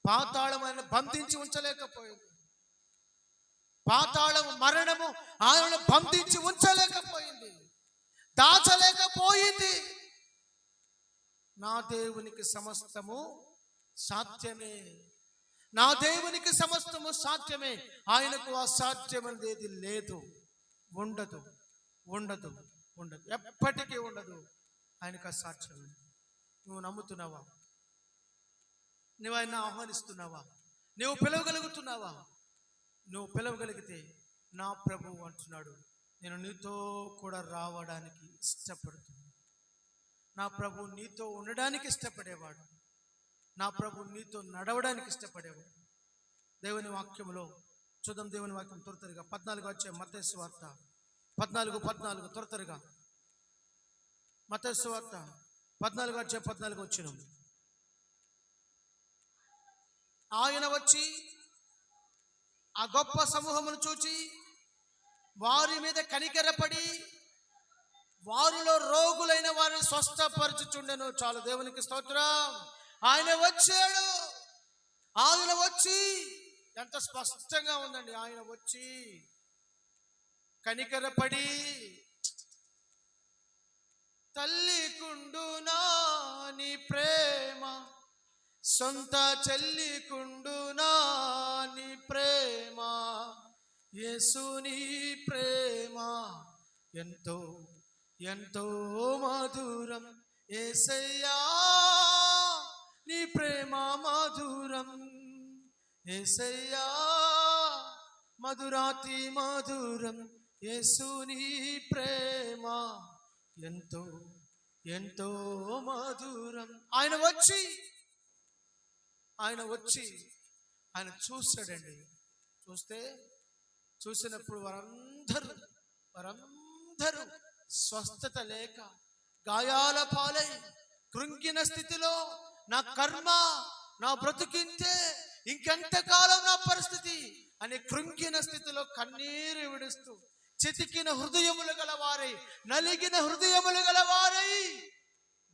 పాతాళమైన బంధించి ఉంచలేకపోయింది, మరణము ఆయనను బంధించి ఉంచలేకపోయింది, దాచలేకపోయింది. నా దేవునికి సమస్తము సాధ్యమే, నా దేవునికి సమస్తము సాధ్యమే. ఆయనకు అసాధ్యమైనది ఏది లేదు, ఉండదు, ఎప్పటికీ ఉండదు. ఆయనకు అసాధ్యమే. నువ్వు నమ్ముతున్నావా? నువ్వు ఆయన ఆహ్వానిస్తున్నావా? నువ్వు పిలవగలుగుతున్నావా? నువ్వు పిలవగలిగితే నా ప్రభువు అంటున్నాడు, నేను నీతో కూడా రావడానికి ఇష్టపడుతున్నాను. నా ప్రభువు నీతో ఉండడానికి ఇష్టపడేవాడు. నా ప్రభు నీతో నడవడానికి ఇష్టపడేవాడు. దేవుని వాక్యములో చూద్దాం. దేవుని వాక్యం త్వరగా 14 వచ్చే మత్తయి సువార్త 14 త్వరగా మత్తయి సువార్త 14 వచ్చే 14 వచ్చిన. ఆయన వచ్చి ఆ గొప్ప సమూహమును చూచి వారి మీద కనికరపడి వారిలో రోగులైన వారిని స్వస్థపరచుచుండెను. చాలు, దేవునికి స్తోత్రం. ఆయన వచ్చాడు. ఆయన వచ్చి, ఎంత స్పష్టంగా ఉందండి, ఆయన వచ్చి కనికరపడి తల్లి కుండునా నీ ప్రేమ, సొంత చెల్లి కుండునా నీ ప్రేమ, యేసుని ప్రేమ ఎంతో ఎంతో మధురం, యేసయ్యా నీ ప్రేమ మధురం, యేసయ్యా మధురాతి మధురం, యేసుని ప్రేమ ఎంతో ఎంతో మధురం. ఆయన వచ్చి ఆయన చూశాడండి. చూసినప్పుడు వారందరూ స్వస్థత లేక గాయాల పాలై కృంగిన స్థితిలో, నా కర్మ, నా బ్రతుకింతే, ఇంకెంతకాలం నా పరిస్థితి అని కృంగిన స్థితిలో కన్నీరు విడుస్తూ చితికిన హృదయములు గలవారై, నలిగిన హృదయములు గలవారై,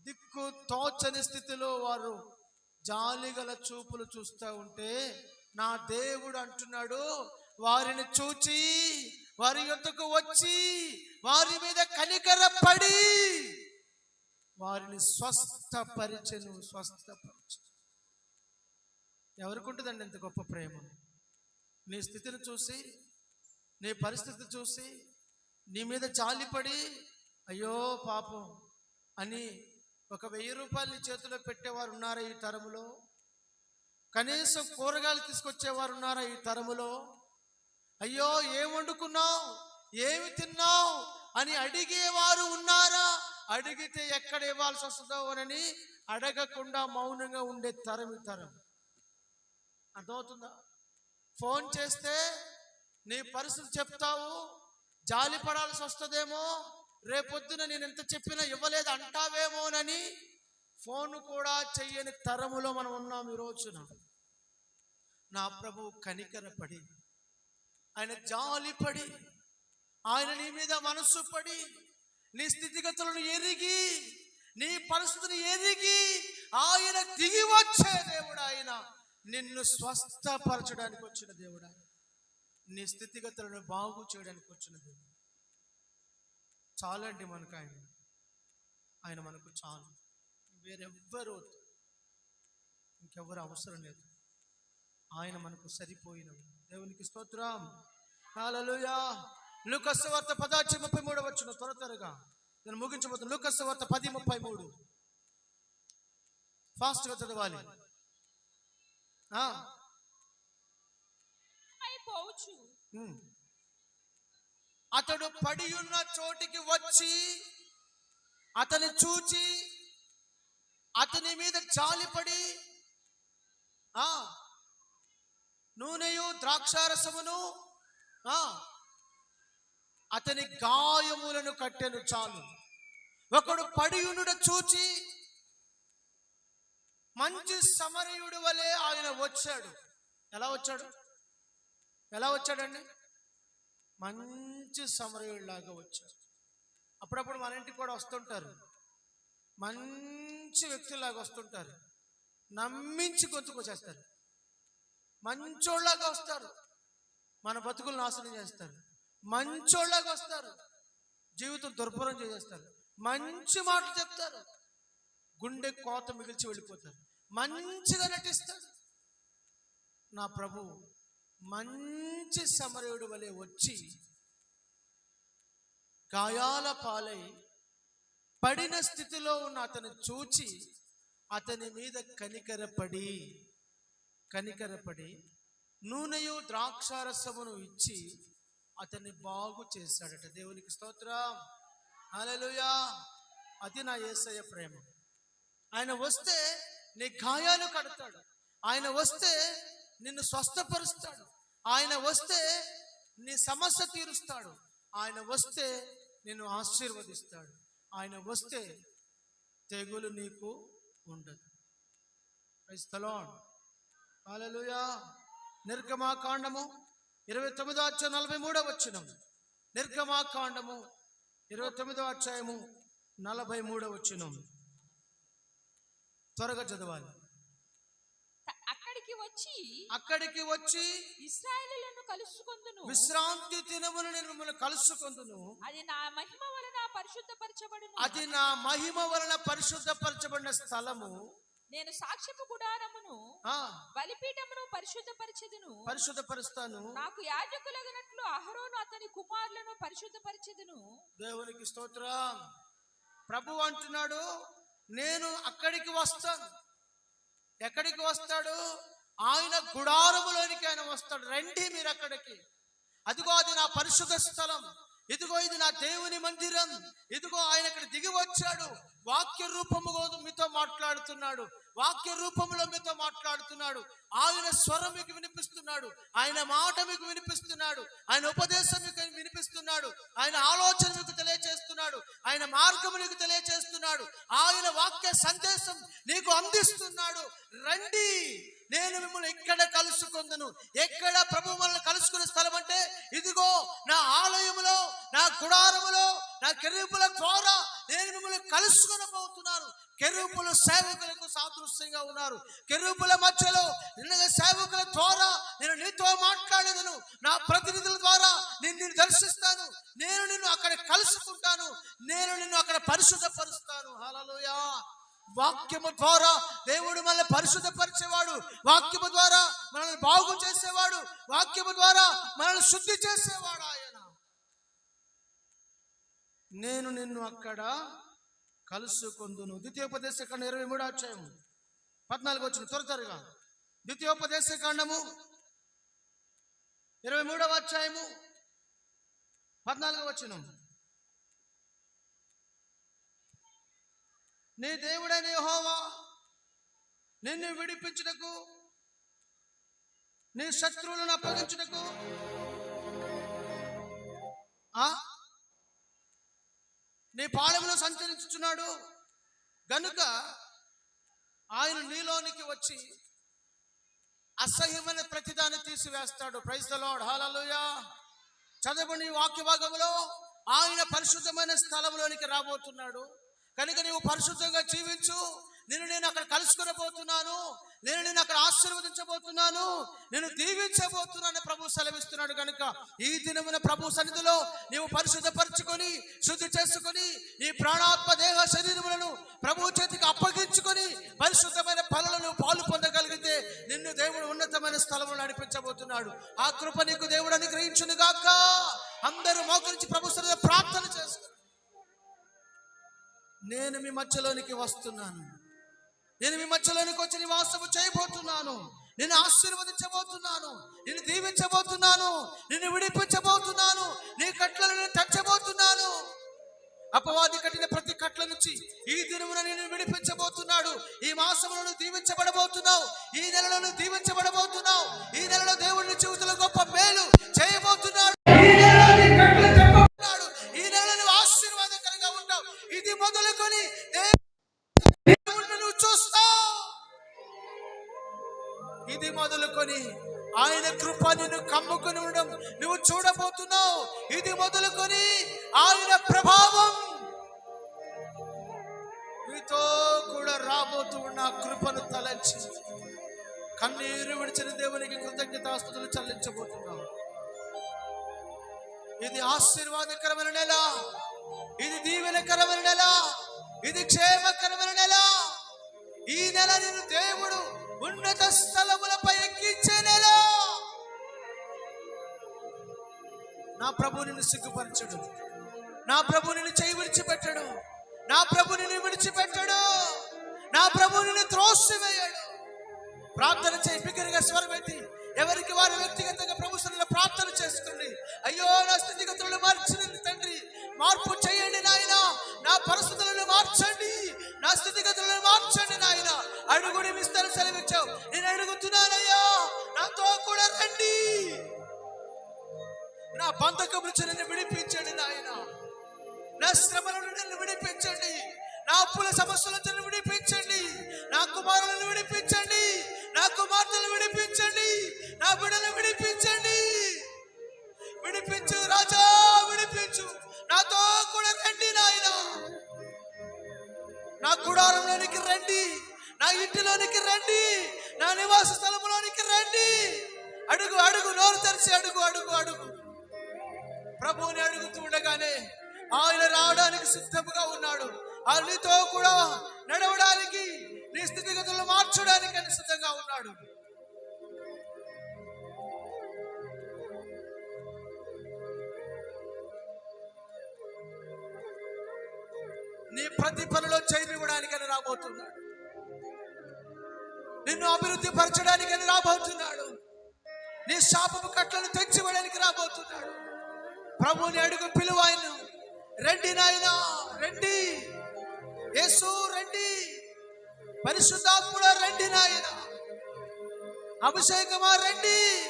దిక్కు తోచని స్థితిలో వారు జాలిగల చూపులు చూస్తూ ఉంటే, నా దేవుడు అంటున్నాడు, వారిని చూచి వారి యొద్దకు వచ్చి వారి మీద కనికరపడి వారిని స్వస్థపరిచెను. ఎవరికి ఉంటుందండి ఇంత గొప్ప ప్రేమ? నీ స్థితిని చూసి, నీ పరిస్థితి చూసి నీ మీద జాలిపడి అయ్యో పాపం అని ఒక 1000 రూపాయలు నీ చేతిలో పెట్టేవారు ఉన్నారా ఈ తరములో? కనీసం కూరగాయలు తీసుకొచ్చేవారు ఉన్నారా ఈ తరములో? అయ్యో ఏం వండుకున్నావు, ఏమి తిన్నావు అని అడిగేవారు ఉన్నారా? అడిగితే ఎక్కడ ఇవ్వాల్సి వస్తుందో అని అడగకుండా మౌనంగా ఉండే తరం ఈ తరం. అర్థమవుతుందా? ఫోన్ చేస్తే నీ పరిస్థితి చెప్తావు, జాలి పడాల్సి వస్తుందేమో, రేపొద్దున నేను ఎంత చెప్పినా ఇవ్వలేదు అంటావేమోనని ఫోన్ కూడా చెయ్యని తరములో మనం ఉన్నాం ఈ రోజున. నా ప్రభు కనికరపడి, ఆయన జాలిపడి, ఆయన నీ మీద మనస్సు పడి, నీ స్థితిగతులను ఎరిగి, నీ పరిస్థితిని ఎరిగి ఆయన దిగి వచ్చే దేవుడు. ఆయన నిన్ను స్వస్థపరచడానికి వచ్చిన దేవుడు. ఆయన నీ స్థితిగతులను బాగు చేయడానికి వచ్చిన దేవుడు. చాలండి మనకు ఆయన మనకు చాలు. వేరెవ్వరు ఇంకెవ్వరు అవసరం లేదు. ఆయన మనకు సరిపోయినవి. దేవునికి స్తోత్రం. హల్లెలూయా. లూకాసు వార్త 10:33 వచ్చిన త్వరగా నేను ముగించబోతున్నాను. లూకాసు వార్త 10:33 ఫాస్ట్గా చదవాలి. అతడు పడి ఉన్న చోటికి వచ్చి అతని చూచి అతని మీద జాలిపడి నూనెయు ద్రాక్షారసమును అతని గాయములను కట్టెను. చాలు. ఒకడు పడియునుడ చూచి మంచి సమరయుడు వలె ఆయన వచ్చాడు. ఎలా వచ్చాడండి? మంచి సమరయుడిలాగా వచ్చాడు. అప్పుడప్పుడు మన ఇంటికి కూడా వస్తుంటారు, మంచి వ్యక్తుల్లాగా వస్తుంటారు, నమ్మించి గొంతుకొచ్చేస్తారు. మంచోళ్ళలాగా వస్తారు, మన బతుకులు నాశనం చేస్తారు. మంచోళ్ళలాగా వస్తారు, జీవితం దుర్భరం చేసేస్తారు. మంచి మాటలు చెప్తారు, గుండె కోత మిగిల్చి వెళ్ళిపోతారు. మంచిగా నటిస్తారు. నా ప్రభు మంచి సమరయుడు వలె వచ్చి గాయాల పాలై పడిన స్థితిలో ఉన్న అతను చూచి అతని మీద కనికరపడి నూనెయు ద్రాక్షారసమును ఇచ్చి అతన్ని బాగు చేశాడట. దేవునికి స్తోత్రం. హల్లెలూయా. అది నా యేసయ్య ప్రేమ. ఆయన వస్తే నీ గాయాలు కడతాడు. ఆయన వస్తే నిన్ను స్వస్థపరుస్తాడు. ఆయన వస్తే నీ సమస్య తీరుస్తాడు. ఆయన వస్తే నిన్ను ఆశీర్వదిస్తాడు. ఆయన వస్తే తెగులు నీకు ఉండదు. Praise the lord. హల్లెలూయా. నిర్గమాకాండము 29వ అధ్యాయం 43వ వచనం. నిర్గమాకాండము 29వ అధ్యాయము 43వ వచనం. త్వరగా చదవాలి. అక్కడికి వచ్చి ఇశ్రాయేలులను కలుసుకొందును. విశ్రాంతి దినమున నేను మిమ్మల్ని కలుసుకొందును. అది నా మహిమ వలన పరిశుద్ధపరచబడును. అది నా మహిమ వలన పరిశుద్ధపరచబడిన స్థలము. నేను సాక్ష్యపు గుడారమును బలిపీఠమును పరిశుద్ధపరుస్తాను. నాకు యాజకులగినట్లు అహరోను అతని కుమారులను పరిశుద్ధపరచెదను. దేవునికి స్తోత్రం. ప్రభు అంటున్నాడు, నేను అక్కడికి వస్తాను. ఎక్కడికి వస్తాడు? ఆయన గుడారములోనికి ఆయన వస్తాడు. రండి మీరు అక్కడికి. అదిగో అది నా పరిశుద్ధ స్థలం. ఇదిగో ఇది నా దేవుని మందిరం. ఇదిగో ఆయన ఇక్కడ దిగి వచ్చాడు. వాక్య రూపముగా మీతో మాట్లాడుతున్నాడు. వాక్య రూపంలో మీతో మాట్లాడుతున్నాడు. ఆయన స్వరం మీకు వినిపిస్తున్నాడు. ఆయన మాట మీకు వినిపిస్తున్నాడు. ఆయన ఉపదేశం మీకు వినిపిస్తున్నాడు. ఆయన ఆలోచన మీకు తెలియచేస్తున్నాడు. ఆయన మార్గము నీకు తెలియచేస్తున్నాడు. ఆయన వాక్య సందేశం నీకు అందిస్తున్నాడు. రండి, నేను మిమ్మల్ని ఇక్కడ కలుసుకొందును. ఎక్కడ ప్రభు మనల్ని కలుసుకునే స్థలం అంటే ఇదిగో నా ఆలయములో, నా గుడారములో, నా కెరూబుల ద్వారా నేను మిమ్మల్ని కలుసుకొనబోతున్నాను. కెరూబులు సేవకులకు సాదృశ్యంగా ఉన్నారు. కెరూబుల మధ్యలో నిన్న సేవకుల ద్వారా నేను నీతో మాట్లాడేదను. నా ప్రతినిధుల ద్వారా నిన్ను దర్శిస్తాను. నేను నిన్ను అక్కడ కలుసుకుంటాను. నేను నిన్ను అక్కడ పరిశుద్ధపరుస్తాను. హల్లెలూయా. వాక్యము ద్వారా దేవుడు మనల్ని పరిశుద్ధపరిచేవాడు. వాక్యము ద్వారా మనల్ని బాగు చేసేవాడు. వాక్యము ద్వారా మనల్ని శుద్ధి చేసేవాడు ఆయన. నేను నిన్ను అక్కడ కలుసుకొందును. ద్వితీయోపదేశకాండం 23వ అధ్యాయం 14వ వచనం. త్వరగా ద్వితీయోపదేశకాండము 23వ అధ్యాయము 14వ వచనం. నీ దేవుడైన యెహోవా నిన్ను విడిపించుటకు, నీ శత్రువులను అప్పగించుటకు నీ పాళెములో సంచరించుచున్నాడు గనుక ఆయన నీలోనికి వచ్చి అసహ్యమైన ప్రతిదాన్ని తీసివేస్తాడు. Praise the lord. హల్లెలూయా. చదవని వాక్య భాగంలో ఆయన పరిశుద్ధమైన స్థలంలోనికి రాబోతున్నాడు. కనుక నీవు పరిశుద్ధంగా జీవించు. నేను అక్కడ కలుసుకునబోతున్నాను. నేను అక్కడ ఆశీర్వదించబోతున్నాను. నేను దీవించబోతున్నాను ప్రభు సెలవిస్తున్నాడు. కనుక ఈ దినమున ప్రభు సన్నిధిలో నీవు పరిశుద్ధపరచుకొని, శుద్ధి చేసుకొని, నీ ప్రాణాత్మ దేహ శరీరములను ప్రభు చేతికి అప్పగించుకొని పరిశుద్ధమైన ఫలాలను పాలు పొందగలిగితే నిన్ను దేవుడు ఉన్నతమైన స్థలంలో నడిపించబోతున్నాడు. ఆ కృప నీకు దేవుడు అనుగ్రహించును గాక. అందరూ మోకరించి ప్రభు సన్నిధిలో ప్రార్థన చేస్తారు. నేను మీ మధ్యలోనికి వస్తున్నాను. నేను మీ మధ్యలోనికి వచ్చి నివాసము చేయబోతున్నాను. నిన్ను ఆశీర్వదించబోతున్నాను. నిన్ను దీవించబోతున్నాను. నిన్ను విడిపించబోతున్నాను. నీ కట్లను తెచ్చబోతున్నాను. అపవాది కట్టిన ప్రతి కట్ల నుంచి ఈ దినమున నిన్ను విడిపించబోతున్నాడు. ఈ మాసములను దీవించబడబోతున్నావు. ఈ నెలలో దీవించబడబోతున్నావు. ఈ నెలలో దేవుని జీవితంలో గొప్ప మేలు చేయబోతున్నాడు. ఈ నెలలో నువ్వు ఆశీర్వాదకరంగా ఉంటావు. ఇది మొదలుకొని నువ్వు చూస్తావు. ఇది మొదలుకొని ఆయన కృప నిన్ను కమ్ముకొని ఉండడం నువ్వు చూడబోతున్నావు. ఇది మొదలుకొని ఆయన ప్రభావం నీతో కూడా రాబోతూ ఉన్న కృపను తలంచి కన్నీరు విడిచిన దేవునికి కృతజ్ఞతాస్తుతులు చెల్లించబోతున్నావు. ఇది ఆశీర్వాదకరమైన నెల. ఇది దీవెనకరమైన నెల. ఇది క్షేమకరమైన నెల. ఈ నెల నిన్ను దేవుడు ఉన్నత స్థలములపై ఎక్కించే నెల. నా ప్రభు నిన్ను సిగ్గుపరచడు. నా ప్రభు నిన్ను చేయి విడిచిపెట్టడు. నా ప్రభు నిన్ను విడిచిపెట్టడు. నా ప్రభు నిన్ను త్రోసివేయడు. ప్రార్థన చేయి. బిగ్గరగా స్వరమెత్తి ఎవరికి వారి వ్యక్తిగతంగా ప్రభు సన్నిధిలో ప్రార్థన చేసుకోండి. అయ్యో నా స్థితిగతులను మార్చండి తండ్రి. మార్పు చేయండి నాయన. నా పరిస్థితులను మార్చండి. నా స్థితిగతులను మార్చండి నాయన. అడుగుడి విడిపించావు. నేను అడుగుతున్నానయ్యా, నాతో కూడా రండి. నా బంధకం నుంచి నన్ను విడిపించండి నాయన. నా శ్రమల నుండి నన్ను విడిపించండి. నా అప్పుల సమస్యల నుంచి నన్ను విడిపించండి. నా కుమారులను విడిపించండి. నా కుమార్తెలను విడిపించండి. నా బిడ్డలను విడిపించండి. విడిపించు రాజా, విడిపించు. నాతో కూడా రండి నాయన. నా గుడారంలోనికి రండి. నా ఇంటిలోనికి రండి. నా నివాస స్థలంలోనికి రండి. అడుగు అడుగు, నోరు తెరిచి అడుగు అడుగు అడుగు. ప్రభువుని అడుగుతూ ఉండగానే ఆయన రావడానికి సిద్ధంగా ఉన్నాడు. ఆయన నీతో కూడా నడవడానికి, నీ స్థితిగతులను మార్చడానికి ఆయన సిద్ధంగా ఉన్నాడు. నీ ప్రతి పనిలో చేయనివ్వడానికి అని రాబోతున్నాడు. నిన్ను అభివృద్ధి పరచడానికి అని రాబోతున్నాడు. నీ శాపపు కట్లను తెచ్చివ్వడానికి రాబోతున్నాడు. ప్రభువుని అడుగు, పిలువు ఆయన్ను. రండి నాయన, రండి. యేసు రండి. పరిశుద్ధాత్ముడా రండి నాయన. అభిషేకమా రండి.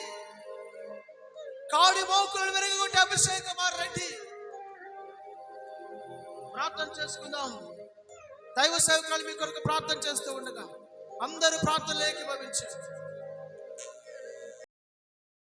కాడి మోకులను వెరగొట్టి అభిషేకమా రండి. ప్రార్థన చేసుకుందాం. దైవ సేవకులు మీ కొరకు ప్రార్థన చేస్తూ ఉండగా అందరూ ప్రార్థనలు ఏకీభవించారు.